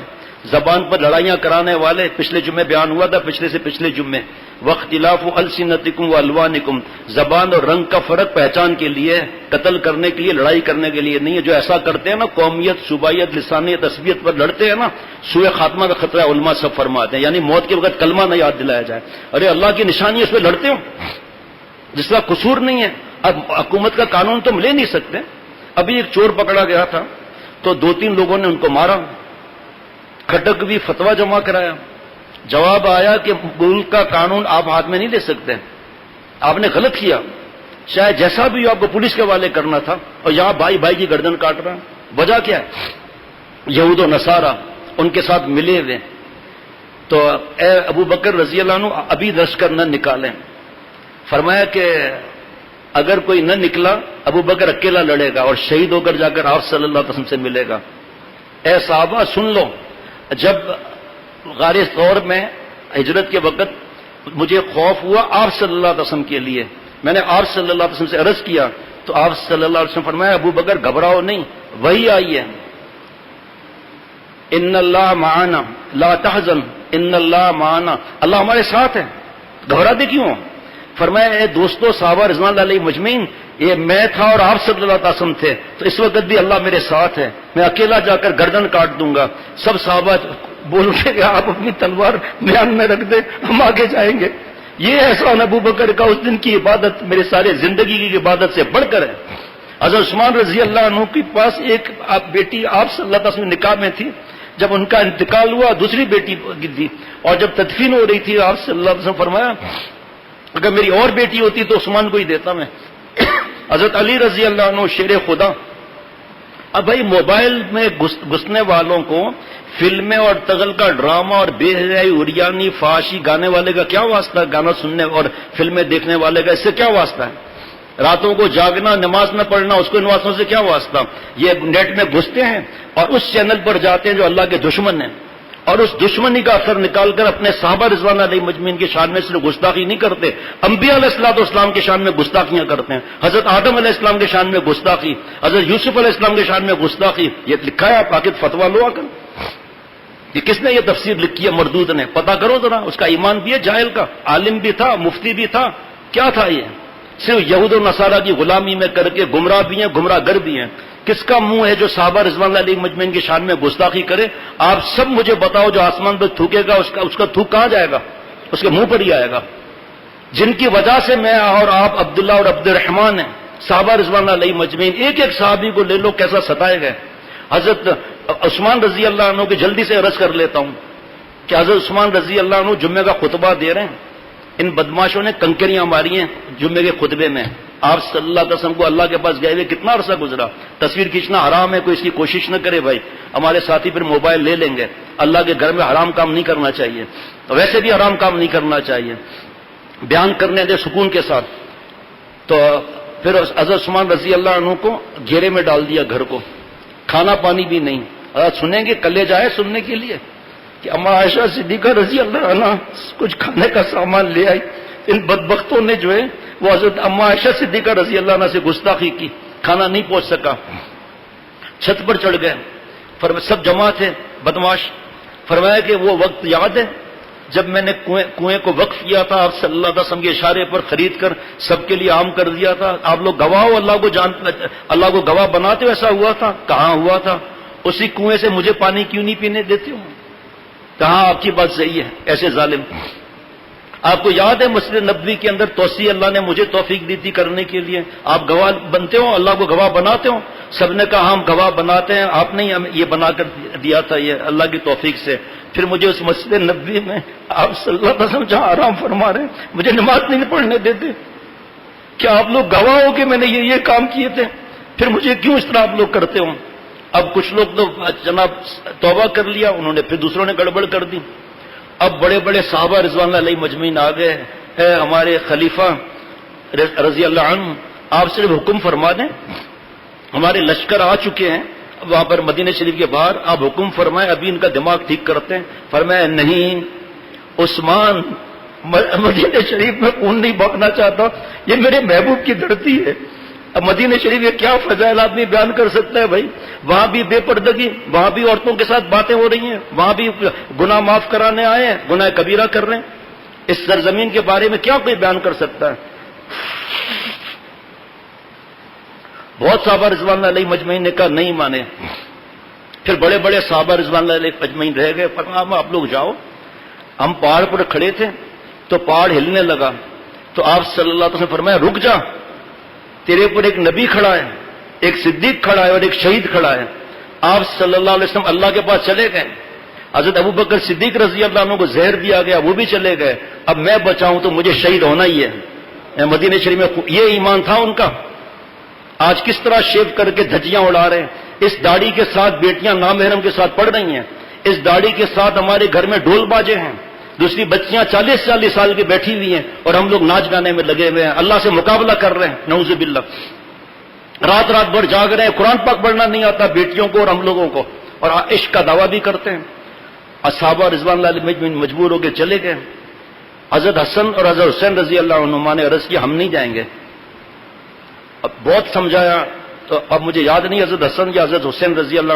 زبان پر لڑائیاں کرانے والے۔ پچھلے جمعے بیان ہوا تھا، پچھلے سے پچھلے جمعے، واختلاف السنتکم والوانکم، زبان اور رنگ کا فرق پہچان کے لیے، قتل کرنے کے لیے، لڑائی کرنے کے لیے نہیں ہے۔ جو ایسا کرتے ہیں نا، قومیت، صوبائیت، لسانیت، عصبیت پر لڑتے ہیں نا، سوء خاتمہ کا خطرہ ہے، علماء سب فرماتے ہیں، یعنی موت کے وقت کلمہ نہ یاد دلایا جائے۔ ارے اللہ کی نشانی اس پہ لڑتے ہو، جس کا قصور نہیں ہے۔ اب حکومت کا قانون تم لے نہیں سکتے۔ ابھی ایک چور پکڑا گیا تھا تو 2-3 لوگوں نے ان کو مارا، کھٹک بھی فتویٰ جمع کرایا، جواب آیا کہ ملک کا قانون آپ ہاتھ میں نہیں لے سکتے، آپ نے غلط کیا، چاہے جیسا بھی ہو آپ کو پولیس کے حوالے کرنا تھا، اور یہاں بھائی بھائی کی گردن کاٹ رہا ہے۔ وجہ کیا ہے؟ یہود و نصارہ ان کے ساتھ ملے ہوئے۔ تو اے ابو بکر رضی اللہ عنہ ابھی لشکر نہ نکالیں۔ فرمایا کہ اگر کوئی نہ نکلا ابو بکر اکیلا لڑے گا اور شہید ہو کر جا کر آپ صلی اللہ علیہ وسلم سے ملے گا۔ اے صحابہ سن لو، جب غار ثور میں ہجرت کے وقت مجھے خوف ہوا آپ صلی اللہ علیہ وسلم کے لیے، میں نے آپ صلی اللہ علیہ وسلم سے عرض کیا تو آپ صلی اللہ علیہ وسلم فرمایا ابو بکر گھبراؤ نہیں، وہی آئی ہے، ان اللہ معنا لا تحزن ان اللہ معنا، اللہ ہمارے ساتھ ہے، گھبراتے کیوں؟ فرمایا اے دوستو صحابہ رضوان اللہ علیہ مجمعین، یہ میں تھا اور آپ صلی اللہ علیہ وسلم تھے، تو اس وقت بھی اللہ میرے ساتھ ہے، میں اکیلا جا کر گردن کاٹ دوں گا۔ سب صحابہ بول اٹھے کہ آپ اپنی تلوار میان میں رکھ دیں، ہم آگے جائیں گے۔ یہ احسان ابو بکر کا اس دن کی عبادت میرے سارے زندگی کی عبادت سے بڑھ کر ہے۔ حضرت عثمان رضی اللہ عنہ کے پاس ایک بیٹی آپ صلی اللہ علیہ وسلم نکاح میں تھی، جب ان کا انتقال ہوا دوسری بیٹی تھی، اور جب تدفین ہو رہی تھی آپ صلی اللہ علیہ وسلم فرمایا اگر میری اور بیٹی ہوتی تو عثمان کو ہی دیتا میں۔ حضرت علی رضی اللہ عنہ شیر خدا۔ اب بھائی موبائل میں گھسنے والوں کو فلمیں اور تغل کا ڈرامہ اور بے حیائی اریانی فحاشی گانے والے کا کیا واسطہ ہے؟ گانا سننے اور فلمیں دیکھنے والے کا اس سے کیا واسطہ ہے؟ راتوں کو جاگنا، نماز نہ پڑھنا، اس کو ان واسطوں سے کیا واسطہ؟ یہ نیٹ میں گھستے ہیں اور اس چینل پر جاتے ہیں جو اللہ کے دشمن ہیں، اور اس دشمنی کا اثر نکال کر اپنے صحابہ رضوان علیہ مجمعین کی شان میں صرف گستاخی نہیں کرتے، انبیاء علیہ الصلوۃ والسلام کی شان میں گستاخیاں کرتے ہیں۔ حضرت آدم علیہ السلام کی شان میں گستاخی، حضرت یوسف علیہ السلام کی شان میں گستاخی، یہ لکھا ہے، آپ آ کے فتویٰ لو آ کر۔ یہ کس نے یہ تفسیر لکھی ہے؟ مردود نے، پتہ کرو ذرا، اس کا ایمان بھی ہے جاہل کا، عالم بھی تھا، مفتی بھی تھا، کیا تھا یہ؟ صرف یہود و نصارہ کی غلامی میں کر کے گمراہ بھی ہیں، گمراہ گر بھی ہیں. کس کا منہ ہے جو صحابہ رضوان اللہ علیہ مجمعین کی شان میں گستاخی کرے؟ آپ سب مجھے بتاؤ، جو آسمان پہ تھوکے گا اس کا تھوک کہاں جائے گا؟ اس کے منہ پر ہی آئے گا. جن کی وجہ سے میں اور آپ عبداللہ اور عبد الرحمان ہیں، صحابہ رضوان اللہ علیہ مجمعین، ایک ایک صحابی کو لے لو کیسا ستائے گئے. حضرت عثمان رضی اللہ عنہ کی جلدی سے عرض کر لیتا ہوں کہ حضرت عثمان رضی اللہ عنہ جمعے کا خطبہ دے رہے ہیں، ان بدماشوں نے کنکریاں ماری ہیں جمعے کے خطبے میں. آپ صلی اللہ علیہ وسلم کو اللہ کے پاس گئے ہوئے کتنا عرصہ گزرا. تصویر کھینچنا حرام ہے، کوئی اس کی کوشش نہ کرے بھائی، ہمارے ساتھی پھر موبائل لے لیں گے. اللہ کے گھر میں حرام کام نہیں کرنا چاہیے، ویسے بھی حرام کام نہیں کرنا چاہیے. بیان کرنے دے سکون کے ساتھ. تو پھر حضرت عثمان رضی اللہ عنہ کو گھیرے میں ڈال دیا گھر کو، کھانا پانی بھی نہیں. حضرت سنیں گے، کلے جائے سننے کے لیے کہ اما عائشہ صدیقہ رضی اللہ عنہ کچھ کھانے کا سامان لے آئی. ان بدبختوں نے جو ہے وہ حضرت اما عائشہ صدیقہ رضی اللہ عنہ سے گستاخی کی، کھانا نہیں پہنچ سکا. چھت پر چڑھ گئے، سب جمع تھے بدماش. فرمایا کہ وہ وقت یاد ہے جب میں نے کنویں کو وقف کیا تھا، آپ صلی اللہ علیہ وسلم کے اشارے پر خرید کر سب کے لیے عام کر دیا تھا. آپ لوگ گواہ ہو، اللہ کو گواہ بناتے ہو ایسا ہوا تھا؟ کہاں ہوا تھا؟ اسی کنویں سے مجھے پانی کیوں نہیں پینے دیتے ہو؟ کہاں آپ کی بات صحیح ہے ایسے ظالم. آپ کو یاد ہے مسجد نبوی کے اندر توسیع اللہ نے مجھے توفیق دی تھی کرنے کے لیے، آپ گواہ بنتے ہو، اللہ کو گواہ بناتے ہو؟ سب نے کہا ہم گواہ بناتے ہیں، آپ نے ہمیں یہ بنا کر دیا تھا، یہ اللہ کی توفیق سے. پھر مجھے اس مسجد نبوی میں آپ صلی اللہ علیہ وسلم جہاں آرام فرما رہے ہیں مجھے نماز نہیں پڑھنے دیتے. کیا آپ لوگ گواہ ہو کہ میں نے یہ کام کیے تھے؟ پھر مجھے کیوں اس طرح آپ لوگ کرتے ہو؟ اب کچھ لوگ تو جناب توبہ کر لیا انہوں نے، پھر دوسروں نے گڑبڑ کر دی. اب بڑے بڑے صحابہ رضوان اللہ علیہ مجمعین آ گئے. اے ہمارے خلیفہ رضی اللہ عنہ، آپ صرف حکم فرما دیں، ہمارے لشکر آ چکے ہیں وہاں پر مدینہ شریف کے باہر، آپ حکم فرمائیں، ابھی ان کا دماغ ٹھیک کرتے ہیں. فرمایا نہیں، عثمان مدینہ شریف میں خون نہیں بہانا چاہتا، یہ میرے محبوب کی دھرتی ہے. اب مدینہ شریف یہ کیا فضائل آدمی بیان کر سکتا ہے بھائی؟ وہاں بھی بے پردگی، وہاں بھی عورتوں کے ساتھ باتیں ہو رہی ہیں، وہاں بھی گناہ معاف کرانے آئے ہیں، گناہ کبیرہ کر رہے ہیں. اس سرزمین کے بارے میں کیا کوئی بیان کر سکتا ہے؟ بہت صحابہ رضوان اللہ علیہ مجمعین نے کہا نہیں مانے. پھر بڑے بڑے صحابہ رضوان اللہ علیہ مجمعین رہ گئے. فرمایا آپ لوگ جاؤ. ہم پہاڑ پر کھڑے تھے تو پہاڑ ہلنے لگا، تو آپ صلی اللہ علیہ وسلم فرمایا رک جا، تیرے اوپر ایک نبی کھڑا ہے، ایک صدیق کھڑا ہے اور ایک شہید کھڑا ہے. آپ صلی اللہ علیہ وسلم اللہ کے پاس چلے گئے. حضرت ابو بکر صدیق رضی اللہ عنہ کو زہر دیا گیا، وہ بھی چلے گئے. اب میں بچاؤں تو مجھے شہید ہونا ہی ہے. مدینہ شریف میں یہ ایمان تھا ان کا. آج کس طرح شیو کر کے دھجیاں اڑا رہے ہیں. اس داڑھی کے ساتھ بیٹیاں نامحرم کے ساتھ پڑھ رہی ہیں، اس داڑھی کے ساتھ ہمارے گھر میں ڈھول باجے ہیں، دوسری بچیاں 40 سال کی بیٹھی ہوئی ہیں اور ہم لوگ ناچ گانے میں لگے ہوئے ہیں، اللہ سے مقابلہ کر رہے ہیں. نعوذ باللہ. رات بھر جاگ رہے ہیں، قرآن پاک پڑھنا نہیں آتا بیٹیوں کو اور ہم لوگوں کو، اور عشق کا دعویٰ بھی کرتے ہیں. صحابہ رضوان اللہ علیہ مجبور ہو کے چلے گئے. حضرت حسن اور حضرت حسین رضی اللہ عنہما نے عرض کیا ہم نہیں جائیں گے. اب بہت سمجھایا تو اب مجھے یاد نہیں حضرت حسن یا حضرت حسین رضی اللہ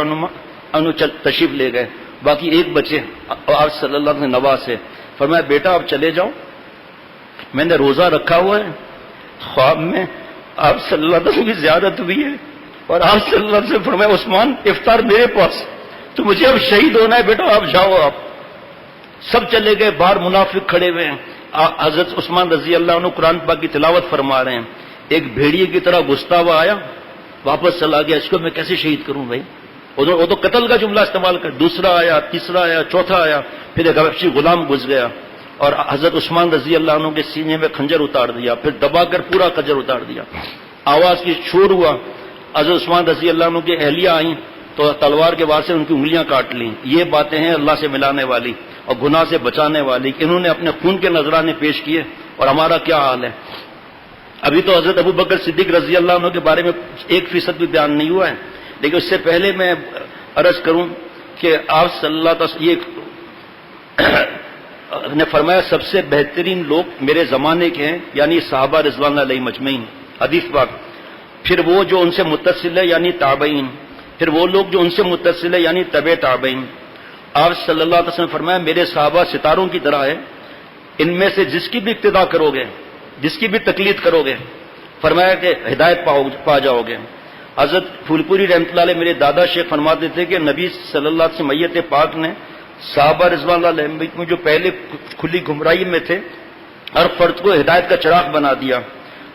عنہ تشریف لے گئے، باقی ایک بچے. آپ صلی اللہ علیہ وسلم نواز سے فرمایا بیٹا آپ چلے جاؤ، میں نے روزہ رکھا ہوا ہے. خواب میں آپ صلی اللہ علیہ وسلم کی زیارت ہوئی ہے اور آپ صلی اللہ علیہ وسلم فرمایا عثمان افطار میرے پاس، تو مجھے اب شہید ہونا ہے بیٹا آپ جاؤ. آپ سب چلے گئے. باہر منافق کھڑے ہوئے ہیں. حضرت عثمان رضی اللہ عنہ قرآن پاک کی تلاوت فرما رہے ہیں. ایک بھیڑیے کی طرح گھستا ہوا آیا، واپس چلا گیا. اس کو میں کیسے شہید کروں بھائی؟ وہ تو قتل کا جملہ استعمال کر. دوسرا آیا، تیسرا آیا، چوتھا آیا، پھر ایک حبشی غلام گھس گیا اور حضرت عثمان رضی اللہ عنہ کے سینے میں خنجر اتار دیا، پھر دبا کر پورا خنجر اتار دیا. آواز کی شور ہوا. حضرت عثمان رضی اللہ عنہ کی اہلیہ آئیں تو تلوار کے وار سے ان کی انگلیاں کاٹ لیں. یہ باتیں ہیں اللہ سے ملانے والی اور گناہ سے بچانے والی. انہوں نے اپنے خون کے نذرانے پیش کیے اور ہمارا کیا حال ہے. ابھی تو حضرت ابو بکر صدیق رضی اللہ عنہ کے بارے میں 1% بھی بیان نہیں ہوا ہے، لیکن اس سے پہلے میں عرض کروں کہ آپ صلی اللہ علیہ وسلم یہ نے فرمایا سب سے بہترین لوگ میرے زمانے کے ہیں، یعنی صحابہ رضوان اللہ علیہ مجمعین. حدیث پاک. پھر وہ جو ان سے متصل ہے یعنی تابعین، پھر وہ لوگ جو ان سے متصل ہے یعنی تبع تابعین. آپ صلی اللہ علیہ وسلم فرمایا میرے صحابہ ستاروں کی طرح ہے، ان میں سے جس کی بھی اقتداء کرو گے، جس کی بھی تقلید کرو گے، فرمایا کہ ہدایت پا جاؤ گے۔ حضرت پھول پوری رحمۃ اللہ علیہ میرے دادا شیخ فرماتے تھے کہ نبی صلی اللہ علیہ وسلم میت پاک نے صحابہ رضوان اللہ علیہم میں جو پہلے کھلی گمراہی میں تھے ہر فرد کو ہدایت کا چراغ بنا دیا۔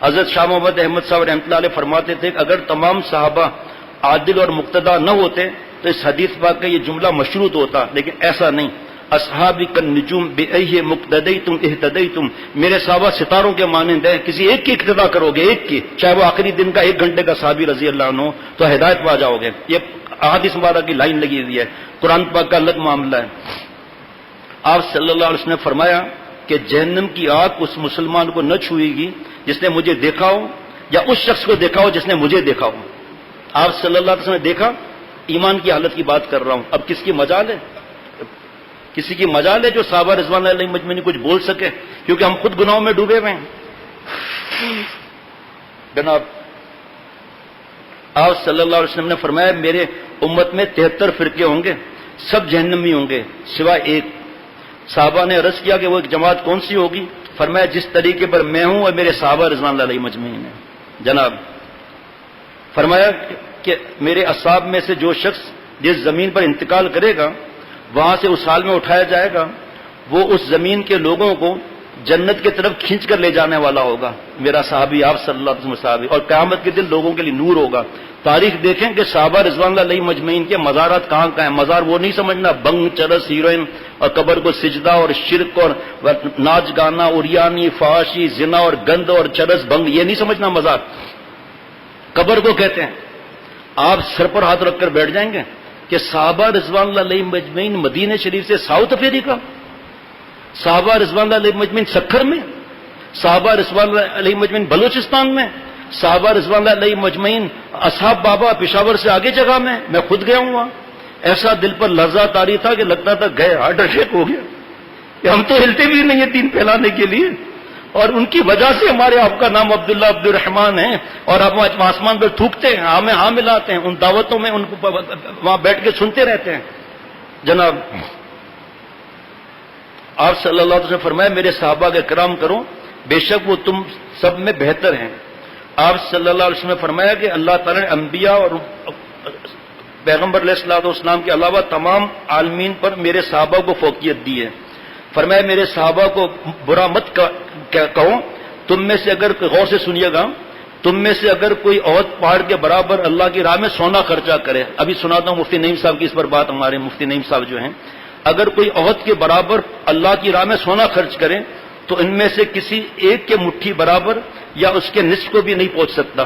حضرت شاہ محمد احمد صاحب رحمۃ اللہ علیہ فرماتے تھے کہ اگر تمام صحابہ عادل اور مقتدا نہ ہوتے تو اس حدیث پاک کا یہ جملہ مشروط ہوتا، لیکن ایسا نہیں۔ اصحابی کالنجوم بأیہ مقتدیتم اہتدیتم، میرے صحابہ ستاروں کے مانند ہیں، کسی ایک کی اقتدا کرو گے، ایک کی، چاہے وہ آخری دن کا 1 گھنٹے کا صحابی رضی اللہ عنہ، تو ہدایت پا جاؤ گے۔ یہ احادیث مبارکہ کی لائن لگی ہوئی ہے، قرآن پاک کا الگ معاملہ ہے۔ آپ صلی اللہ علیہ وسلم نے فرمایا کہ جہنم کی آگ اس مسلمان کو نہ چھوئے گی جس نے مجھے دیکھا ہو یا اس شخص کو دیکھا ہو جس نے مجھے دیکھا ہو۔ آپ صلی اللہ علیہ وسلم نے دیکھا، ایمان کی حالت کی بات کر رہا ہوں، اب کس کی مجال ہے؟ کسی کی مجال ہے جو صحابہ رضوان اللہ علیہم مجمعین کچھ بول سکے؟ کیونکہ ہم خود گناہوں میں ڈوبے ہوئے ہیں۔ جناب آپ صلی اللہ علیہ وسلم نے فرمایا میرے امت میں 73 فرقے ہوں گے، سب جہنمی ہوں گے سوائے ایک۔ صحابہ نے عرض کیا کہ وہ ایک جماعت کون سی ہوگی؟ فرمایا جس طریقے پر میں ہوں اور میرے صحابہ رضوان اللہ علیہم مجمعین ہیں۔ جناب فرمایا کہ میرے اصحاب میں سے جو شخص جس زمین پر انتقال کرے گا وہاں سے اس حال میں اٹھایا جائے گا وہ اس زمین کے لوگوں کو جنت کی طرف کھینچ کر لے جانے والا ہوگا، میرا صحابی آپ صلی اللہ علیہ وسلم صحابی، اور قیامت کے دن لوگوں کے لیے نور ہوگا۔ تاریخ دیکھیں کہ صحابہ رضوان اللہ علیہم مجمعین کے مزارات کہاں کہاں ہیں۔ مزار وہ نہیں سمجھنا بنگ چرس ہیروئن اور قبر کو سجدہ اور شرک اور ناچ گانا اوریانی فحاشی زنا اور گند اور چرس بنگ، یہ نہیں سمجھنا مزار، قبر کو کہتے ہیں۔ آپ سر پر ہاتھ رکھ کر بیٹھ جائیں گے کہ صحابہ رضوان اللہ علیہم مجمعین مدینہ شریف سے ساؤتھ افریقہ، صحابہ رضوان اللہ علیہم مجمعین سکھر میں، صحابہ رضوان اللہ علیہم مجمعین بلوچستان میں، صحابہ رضوان اللہ علیہم مجمعین اصحاب بابا پشاور سے آگے جگہ میں، میں خود گیا ہوں وہاں۔ ایسا دل پر لرزہ طاری تھا کہ لگتا تھا گئے ہارٹ اٹیک ہو گیا کہ ہم تو ہلتے بھی نہیں ہیں دین پھیلانے کے لیے، اور ان کی وجہ سے ہمارے آپ کا نام عبداللہ عبد الرحمان ہے، اور آپ آسمان پر تھوکتے ہیں، ہمیں ہاں ملاتے ہیں، ان دعوتوں میں ان کو وہاں بیٹھ کے سنتے رہتے ہیں۔ جناب آپ صلی اللہ علیہ وسلم فرمایا میرے صحابہ کا کرام کرو بے شک وہ تم سب میں بہتر ہیں۔ آپ صلی اللہ علیہ وسلم نے فرمایا کہ اللہ تعالیٰ نے انبیاء اور پیغمبر علیہ الصلوۃ والسلام کے علاوہ تمام عالمین پر میرے صحابہ کو فوقیت دی ہے۔ فرمایا میرے صحابہ کو برا مت کہو، تم میں سے اگر غور سے سنیے گا، تم میں سے اگر کوئی عہد پہاڑ کے برابر اللہ کی راہ میں سونا خرچہ کرے، ابھی سناتا ہوں مفتی نعیم صاحب کی اس پر بات، ہمارے مفتی نعیم صاحب جو ہیں، اگر کوئی عہد کے برابر اللہ کی راہ میں سونا خرچ کرے تو ان میں سے کسی ایک کے مٹھی برابر یا اس کے نصف کو بھی نہیں پہنچ سکتا۔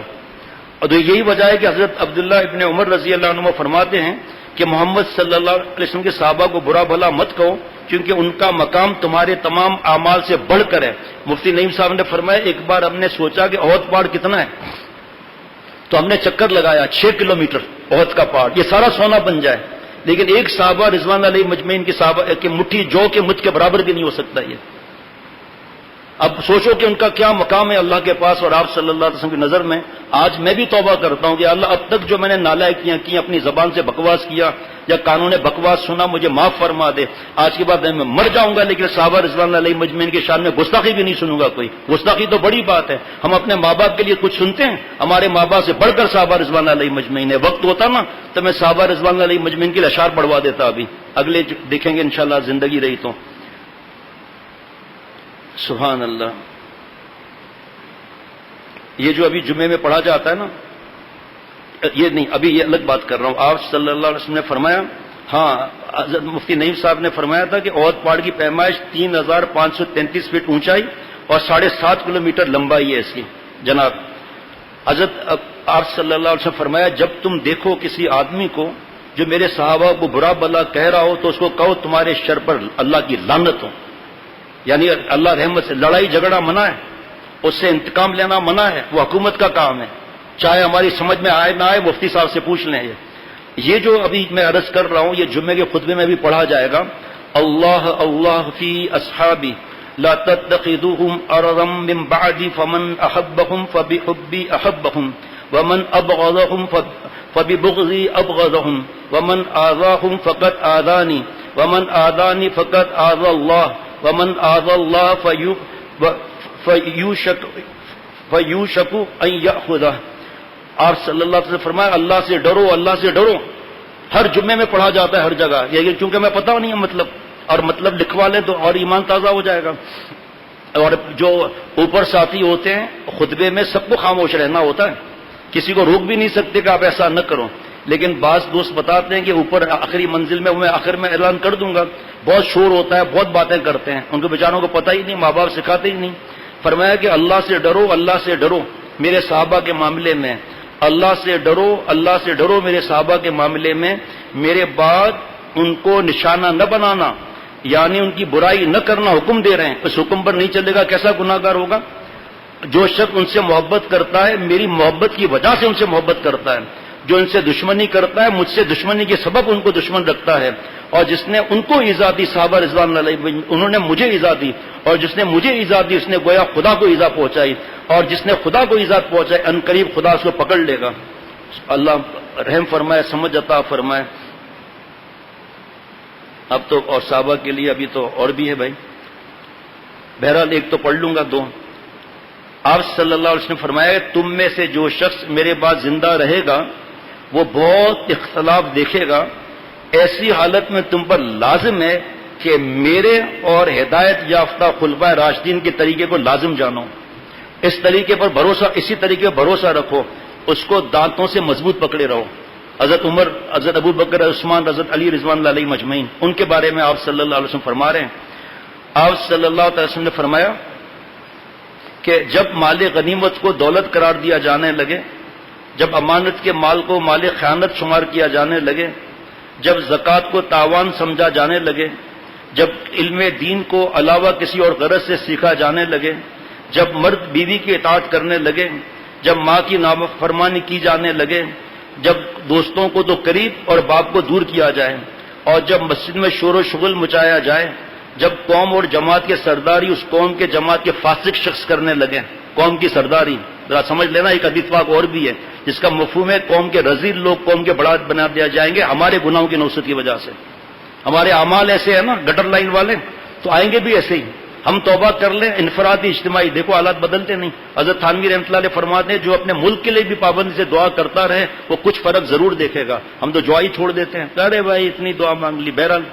اور یہی وجہ ہے کہ حضرت عبداللہ ابن عمر رضی اللہ عنہ فرماتے ہیں کہ محمد صلی اللہ علیہ وسلم کے صحابہ کو برا بھلا مت کہو کیونکہ ان کا مقام تمہارے تمام اعمال سے بڑھ کر ہے۔ مفتی نعیم صاحب نے فرمایا ایک بار ہم نے سوچا کہ احد پہاڑ کتنا ہے، تو ہم نے چکر لگایا 6 کلومیٹر احد کا پہاڑ، یہ سارا سونا بن جائے، لیکن ایک صحابہ رضوان علیہ مجمعین کی صحابہ کی مٹھی جو کے مجھ کے برابر بھی نہیں ہو سکتا یہ۔ اب سوچو کہ ان کا کیا مقام ہے اللہ کے پاس اور آپ صلی اللہ علیہ وسلم کی نظر میں۔ آج میں بھی توبہ کرتا ہوں کہ اللہ اب تک جو میں نے نالائکیاں کی، اپنی زبان سے بکواس کیا یا قانون بکواس سنا، مجھے معاف فرما دے۔ آج کے بعد میں مر جاؤں گا لیکن صحابہ رضوان علیہ مجمعین کی شان میں گستاخی بھی نہیں سنوں گا کوئی۔ گستاخی تو بڑی بات ہے، ہم اپنے ماں باپ کے لیے کچھ سنتے ہیں، ہمارے ماں باپ سے بڑھ کر صحابہ رضوان علیہ مجمعین ہے۔ وقت ہوتا نا تو میں صحابہ رضوان علیہ مجمعین کے اشعار پڑھوا دیتا، ابھی اگلے دیکھیں گے انشاءاللہ زندگی رہی تو۔ سبحان اللہ، یہ جو ابھی جمعے میں پڑھا جاتا ہے نا، یہ نہیں، ابھی یہ الگ بات کر رہا ہوں۔ آپ صلی اللہ علیہ وسلم نے فرمایا، ہاں حضرت مفتی نعیم صاحب نے فرمایا تھا کہ احد پہاڑ کی پیمائش 3533 فٹ اونچائی اور 7.5 کلومیٹر لمبائی ہے اس کی۔ جناب حضرت آپ صلی اللہ علیہ وسلم فرمایا جب تم دیکھو کسی آدمی کو جو میرے صحابہ کو برا بلا کہہ رہا ہو تو اس کو کہو تمہارے شر پر اللہ کی لعنت ہو، یعنی اللہ رحمت سے۔ لڑائی جھگڑا منع ہے، اس سے انتقام لینا منع ہے، وہ حکومت کا کام ہے، چاہے ہماری سمجھ میں آئے نہ آئے، مفتی صاحب سے پوچھ لیں۔ یہ جو ابھی میں عرض کر رہا ہوں یہ جمعے کے خطبے میں بھی پڑھا جائے گا۔ اللہ اللہ فی اصحابی لا تتخذوهم ارضا من بعدی فمن احبهم فبحبی احبهم ومن ابغضهم فببغضی ابغضهم ومن آذاهم فقد آذانی ومن آذانی فقد آذى الله ومن آذى الله فَيُوشَكُ أَن يَأْخُذَهُ، آپ صلی اللہ علیہ وسلم فرمایا اللہ سے ڈرو، اللہ سے ڈرو. ہر جمعے میں پڑھا جاتا ہے ہر جگہ، یہ کیونکہ میں پتہ نہیں ہے مطلب، اور مطلب لکھوا لیں تو اور ایمان تازہ ہو جائے گا. اور جو اوپر ساتھی ہوتے ہیں خطبے میں سب کو خاموش رہنا ہوتا ہے، کسی کو روک بھی نہیں سکتے کہ آپ ایسا نہ کرو. لیکن بعض دوست بتاتے ہیں کہ اوپر آخری منزل میں میں آخر میں اعلان کر دوں گا، بہت شور ہوتا ہے، بہت باتیں کرتے ہیں، ان کو بیچاروں کو پتہ ہی نہیں، ماں باپ سکھاتے ہی نہیں. فرمایا کہ اللہ سے ڈرو، اللہ سے ڈرو میرے صحابہ کے معاملے میں، اللہ سے ڈرو، اللہ سے ڈرو میرے صحابہ کے معاملے میں، میرے بعد ان کو نشانہ نہ بنانا، یعنی ان کی برائی نہ کرنا حکم دے رہے ہیں. اس حکم پر نہیں چلے گا کیسا گناہ گار ہوگا؟ جو شخص ان سے محبت کرتا ہے میری محبت کی وجہ سے ان سے محبت کرتا ہے، جو ان سے دشمنی کرتا ہے مجھ سے دشمنی کے سبب ان کو دشمن رکھتا ہے. اور جس نے ان کو ایذا دی صحابہ رضوان اللہ علیہم، انہوں نے مجھے ایذا دی، اور جس نے مجھے ایذا دی اس نے گویا خدا کو ایذا پہنچائی، اور جس نے خدا کو ایذا پہنچائی ان قریب خدا اس کو پکڑ لے گا. اللہ رحم فرمائے، سمجھ عطا فرمائے. اب تو اور صحابہ کے لیے ابھی تو اور بھی ہے بھائی، بہرحال ایک تو پڑھ لوں گا، دو. آپ صلی اللہ علیہ وسلم فرمایا تم میں سے جو شخص میرے بعد زندہ رہے گا وہ بہت اختلاف دیکھے گا، ایسی حالت میں تم پر لازم ہے کہ میرے اور ہدایت یافتہ خلفائے راشدین کے طریقے کو لازم جانو، اس طریقے پر بھروسہ، اسی طریقے پر بھروسہ رکھو، اس کو دانتوں سے مضبوط پکڑے رہو. حضرت عمر، حضرت ابو بکر، عثمان، حضرت علی رضوان اللہ علیہ مجمعین، ان کے بارے میں آپ صلی اللہ علیہ وسلم فرما رہے ہیں. آپ صلی اللہ علیہ وسلم نے فرمایا کہ جب مال غنیمت کو دولت قرار دیا جانے لگے، جب امانت کے مال کو مال خیانت شمار کیا جانے لگے، جب زکوٰۃ کو تاوان سمجھا جانے لگے، جب علم دین کو علاوہ کسی اور غرض سے سیکھا جانے لگے، جب مرد بیوی کی اطاعت کرنے لگے، جب ماں کی نافرمانی کی جانے لگے، جب دوستوں کو تو قریب اور باپ کو دور کیا جائے، اور جب مسجد میں شور و شغل مچایا جائے، جب قوم اور جماعت کے سرداری اس قوم کے جماعت کے فاسق شخص کرنے لگے، قوم کی سرداری ذرا سمجھ لینا، ایک حدیث پاک اور بھی ہے جس کا مفہوم ہے قوم کے رذیل لوگ قوم کے بڑا بنا دیا جائیں گے ہمارے گناہوں کی نوسط کی وجہ سے. ہمارے اعمال ایسے ہیں نا گٹر لائن والے، تو آئیں گے بھی ایسے ہی. ہم توبہ کر لیں، انفرادی اجتماعی، دیکھو حالات بدلتے نہیں. حضرت تھانوی رحمۃ اللہ علیہ فرماتے ہیں جو اپنے ملک کے لیے بھی پابندی سے دعا کرتا رہے وہ کچھ فرق ضرور دیکھے گا. ہم تو دعا ہی چھوڑ دیتے ہیں، ارے بھائی اتنی دعا مانگ لی. بہرحال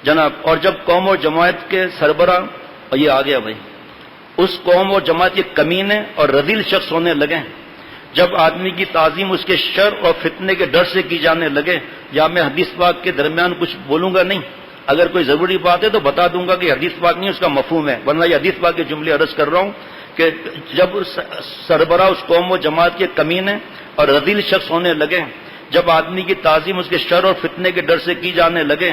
جناب، اور جب قوم اور جماعت کے سربراہ، اور یہ آ گیا بھائی، اس قوم اور جماعت کے کمینے اور رذیل شخص ہونے لگے، جب آدمی کی تعظیم اس کے شر اور فتنے کے ڈر سے کی جانے لگے. یا میں حدیث پاک کے درمیان کچھ بولوں گا نہیں، اگر کوئی ضروری بات ہے تو بتا دوں گا کہ حدیث پاک نہیں اس کا مفہوم ہے، ورنہ یہ حدیث پاک کے جملے عرض کر رہا ہوں کہ جب سربراہ اس قوم و جماعت کے کمینے اور رذیل شخص ہونے لگے، جب آدمی کی تعظیم اس کے شر اور فتنے کے ڈر سے کی جانے لگے،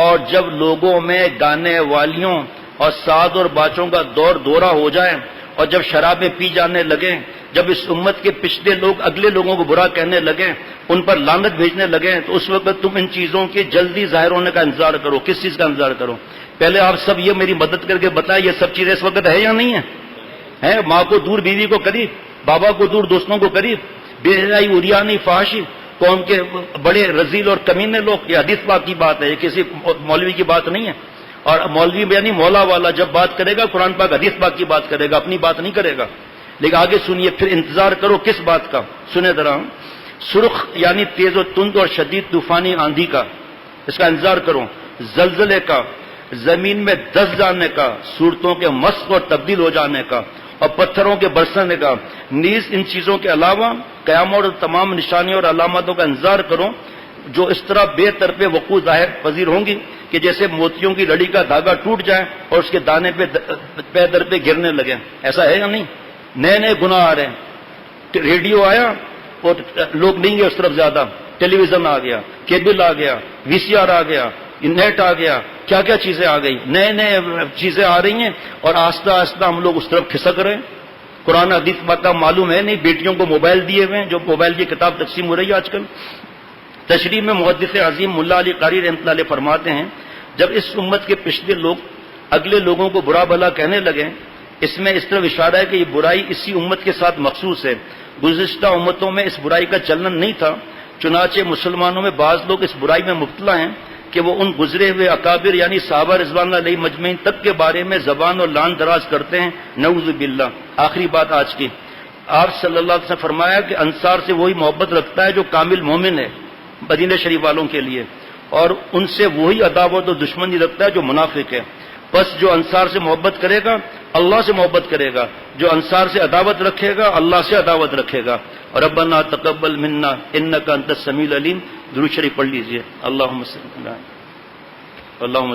اور جب لوگوں میں گانے والیوں اور ساز اور باچوں کا دور دورہ ہو جائے، اور جب شرابیں پی جانے لگے، جب اس امت کے پچھلے لوگ اگلے لوگوں کو برا کہنے لگے، ان پر لعنت بھیجنے لگے، تو اس وقت تم ان چیزوں کے جلدی ظاہر ہونے کا انتظار کرو. کس چیز کا انتظار کرو؟ پہلے آپ سب یہ میری مدد کر کے بتائیں یہ سب چیزیں اس وقت ہے یا نہیں ہے؟ ماں کو دور، بیوی کو قریب، بابا کو دور، دوستوں کو قریب، بے حیائی، عریانی، فحاشی، قوم کے بڑے رذیل اور کمینے لوگ. یہ حدیث پاک کی بات ہے، یہ کسی مولوی کی بات نہیں ہے. اور مولوی یعنی مولا والا جب بات کرے گا قرآن پاک حدیث پاک کی بات کرے گا، اپنی بات نہیں کرے گا. لیکن آگے سنیے، پھر انتظار کرو کس بات کا؟ سنیں ذرا. سرخ یعنی تیز و تند اور شدید طوفانی آندھی کا، اس کا انتظار کرو. زلزلے کا، زمین میں دس جانے کا، صورتوں کے مسخ اور تبدیل ہو جانے کا، اور پتھروں کے برسنے کا. نیز ان چیزوں کے علاوہ قیامت اور تمام نشانیوں اور علامتوں کا انتظار کرو جو اس طرح بے طرفے وقوع ظاہر پذیر ہوں گی کہ جیسے موتیوں کی لڑی کا دھاگا ٹوٹ جائے اور اس کے دانے پہ در پہ گرنے لگے. ایسا ہے یا نہیں؟ نئے نئے گناہ آ رہے ہیں. ریڈیو آیا اور لوگ نہیں گئے اس طرف زیادہ، ٹیلی ویژن آ گیا، کیبل آ گیا، وی سی آر آ گیا، نیٹ آ گیا، کیا کیا چیزیں آ گئی، نئے نئے چیزیں آ رہی ہیں، اور آہستہ آہستہ ہم لوگ اس طرف کھسک رہے ہیں. قرآن حدیث بات کا معلوم ہے نہیں، بیٹیوں کو موبائل دیے ہوئے ہیں، جو موبائل کی کتاب تقسیم ہو رہی ہے آج کل. تشریح میں محدث عظیم ملا علی قاری رحمۃ اللہ علیہ فرماتے ہیں جب اس امت کے پچھلے لوگ اگلے لوگوں کو برا بھلا کہنے لگے، اس میں اس طرف اشارہ ہے کہ یہ برائی اسی امت کے ساتھ مخصوص ہے. گزشتہ امتوں میں اس برائی کا چلن نہیں تھا، چنانچہ مسلمانوں میں بعض لوگ اس برائی میں مبتلا ہیں کہ وہ ان گزرے ہوئے اکابر یعنی صحابہ رضوان اللہ علیہ مجمعین تک کے بارے میں زبان اور لان دراز کرتے ہیں، نعوذ باللہ۔ آخری بات آج کی، آپ صلی اللہ علیہ وسلم نے فرمایا کہ انصار سے وہی محبت رکھتا ہے جو کامل مومن ہے مدینہ شریف والوں کے لیے، اور ان سے وہی عداوت و دشمنی رکھتا ہے جو منافق ہے۔ بس جو انصار سے محبت کرے گا اللہ سے محبت کرے گا، جو انصار سے عداوت رکھے گا اللہ سے عداوت رکھے گا۔ اور ربنا تقبل منا انک انت السمیع العلیم، درود شریف پڑھ لیجئے۔ اللہم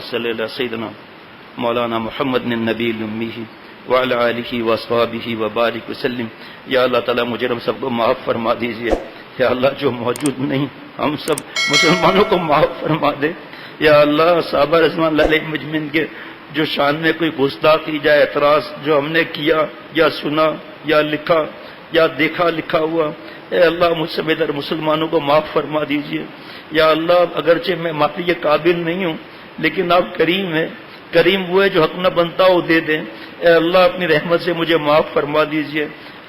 صل علی سیدنا مولانا محمد النبی الامی وعلی آلہ واصحابہ وبارک وسلم۔ یا اللہ تعالیٰ مجھے ہم سب کو معاف فرما دیجئے، یا اللہ جو موجود نہیں ہم سب مسلمانوں کو معاف فرما دے۔ یا اللہ صحابہ رضوان اللہ علیہ مجمعین کے جو شان میں کوئی گستاخی یا اعتراض جو ہم نے کیا یا سنا یا لکھا یا دیکھا لکھا ہوا، اے اللہ مجھ سے بہتر مسلمانوں کو معاف فرما دیجئے۔ یا اللہ اگرچہ میں معافی کے قابل نہیں ہوں لیکن آپ کریم ہیں، کریم وہ ہے جو حق نہ بنتا ہو دے دیں۔ اے اللہ اپنی رحمت سے مجھے معاف فرما دیجئے،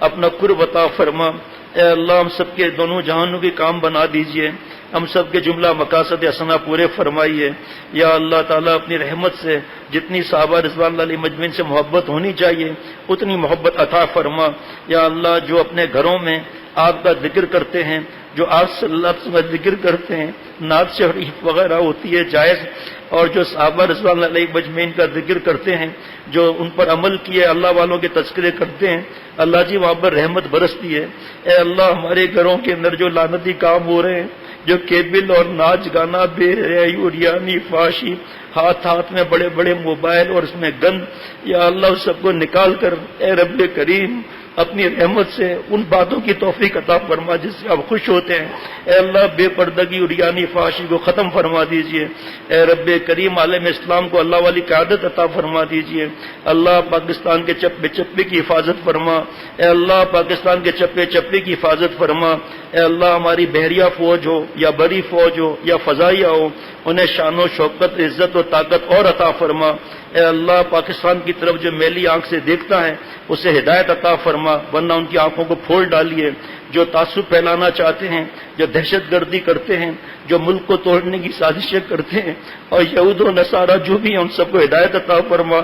اپنا قرب عطا فرما۔ اے اللہ ہم سب کے دونوں جہانوں کے کام بنا دیجئے، ہم سب کے جملہ مقاصد حسنہ پورے فرمائیے۔ یا اللہ تعالیٰ اپنی رحمت سے جتنی صحابہ رضوان اللہ علیہ مجمعین سے محبت ہونی چاہیے اتنی محبت عطا فرما۔ یا اللہ جو اپنے گھروں میں آپ کا ذکر کرتے ہیں، جو آپ صلی اللہ علیہ وسلم کا ذکر کرتے ہیں، نعت شریف وغیرہ ہوتی ہے جائز، اور جو صحابہ رضوان اللہ علیہ مجمعین کا ذکر کرتے ہیں، جو ان پر عمل کیے اللہ والوں کے تذکرے کرتے ہیں، اللہ جی وہاں پر رحمت برستی ہے۔ اے اللہ ہمارے گھروں کے اندر جو لعنتی کام ہو رہے ہیں، جو کیبل اور ناچ گانا، بے حیائی اور یعنی فحاشی، ہاتھ میں بڑے بڑے موبائل اور اس میں گند، یا اللہ اس سب کو نکال کر اے رب کریم اپنی رحمت سے ان باتوں کی توفیق عطا فرما جس سے آپ خوش ہوتے ہیں۔ اے اللہ بے پردگی اور یعنی فحاشی کو ختم فرما دیجئے۔ اے رب کریم عالم اسلام کو اللہ والی قیادت عطا فرما دیجئے۔ اللہ پاکستان کے چپے چپے کی حفاظت فرما۔ اے اللہ پاکستان کے چپے چپے کی حفاظت فرما۔ اے اللہ ہماری بحریہ فوج ہو یا بری فوج ہو یا فضائیہ ہو، انہیں شان و شوکت، عزت و طاقت اور عطا فرما۔ اے اللہ پاکستان کی طرف جو میلی آنکھ سے دیکھتا ہے اسے ہدایت عطا فرما، ورنہ ان کی آنکھوں کو پھوڑ ڈالیے۔ جو تعصب پھیلانا چاہتے ہیں، جو دہشت گردی کرتے ہیں، جو ملک کو توڑنے کی سازشیں کرتے ہیں، اور یہود و نصارہ جو بھی ہیں ان سب کو ہدایت عطا فرما۔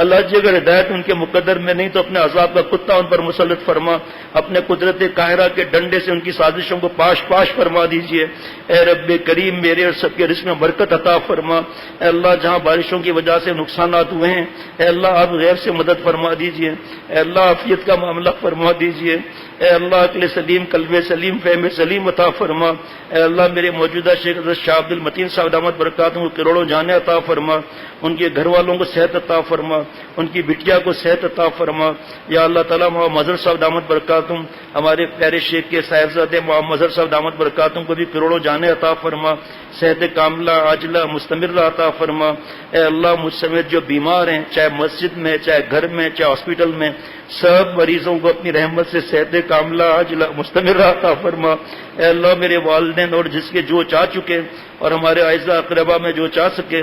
اللہ جی اگر ہدایت ان کے مقدر میں نہیں تو اپنے عذاب کا کتا ان پر مسلط فرما، اپنے قدرت قاہرہ کے ڈنڈے سے ان کی سازشوں کو پاش پاش فرما دیجئے۔ اے رب کریم میرے اور سب کے رزق میں برکت عطا فرما۔ اے اللہ جہاں بارشوں کی وجہ سے نقصانات ہوئے ہیں، اے اللہ آپ غیر سے مدد فرما دیجئے۔ اے اللہ عافیت کا معاملہ فرما دیجئے۔ اے اللہ عقل سلیم، قلب سلیم، فہم سلیم عطا فرما۔ اے اللہ میرے موجودہ شیخ حضرت شاہ عبد المتین صاحب دامت برکاتہ کو کروڑوں جانیں عطا فرما، ان کے گھر والوں کو صحت عطا فرما، ان کی بٹیا کو صحت عطا فرما۔ یا اللہ تعالیٰ محمد مظہر صاحب دامت برکاتہ ہمارے پیارے شیخ کے صاحبزادے محمد مظہر صاحب دامت برکاتہ کو بھی کروڑوں جانیں عطا فرما، صحت کاملہ عاجلہ مستمرہ عطا فرما۔ اے اللہ مجھ سمیت جو بیمار ہیں، چاہے مسجد میں، چاہے گھر میں، چاہے ہاسپٹل میں، سب مریضوں کو اپنی رحمت سے صحت کاملہ عاجلہ مستمرہ عطا فرما۔ اے اللہ میرے والدین اور جس کے جو چاہ چکے اور ہمارے اعزاء اقربا میں جو چاہ سکے،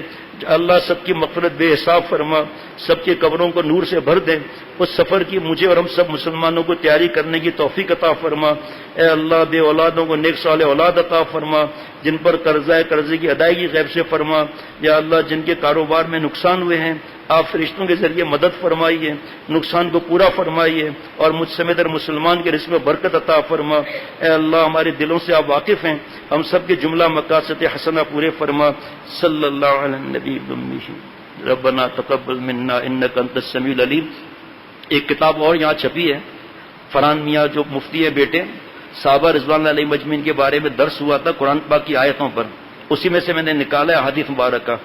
اللہ سب کی مغفرت بے حساب فرما، سب کے قبروں کو نور سے بھر دے۔ اس سفر کی مجھے اور ہم سب مسلمانوں کو تیاری کرنے کی توفیق عطا فرما۔ اے اللہ بے اولادوں کو نیک صالح اولاد عطا فرما، جن پر قرضے کی ادائیگی غیب سے فرما۔ یا اللہ جن کے کاروبار میں نقصان ہوئے ہیں آپ فرشتوں کے ذریعے مدد فرمائیے، نقصان کو پورا فرمائیے، اور مجھ سمیت مسلمان کے رزق میں برکت عطا فرما۔ اے اللہ ہمارے دلوں سے آپ واقف ہیں، ہم سب کے جملہ مقاصد حسنہ پورے فرما۔ صلی اللہ علی النبی الأمی ربنا تقبل منا انک انت السمیع العلیم۔ ایک کتاب اور یہاں چھپی ہے، فرحان میاں جو مفتی ہے بیٹے، صحابہ رضوان اللہ علیہ مجمعین کے بارے میں درس ہوا تھا قرآن پاک کی آیتوں پر، اسی میں سے میں نے نکالا ہے حدیث مبارکہ۔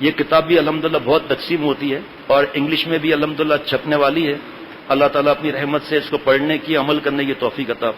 یہ کتاب بھی الحمدللہ بہت تقسیم ہوتی ہے اور انگلش میں بھی الحمدللہ چھپنے والی ہے۔ اللہ تعالیٰ اپنی رحمت سے اس کو پڑھنے کی، عمل کرنے کی توفیق عطا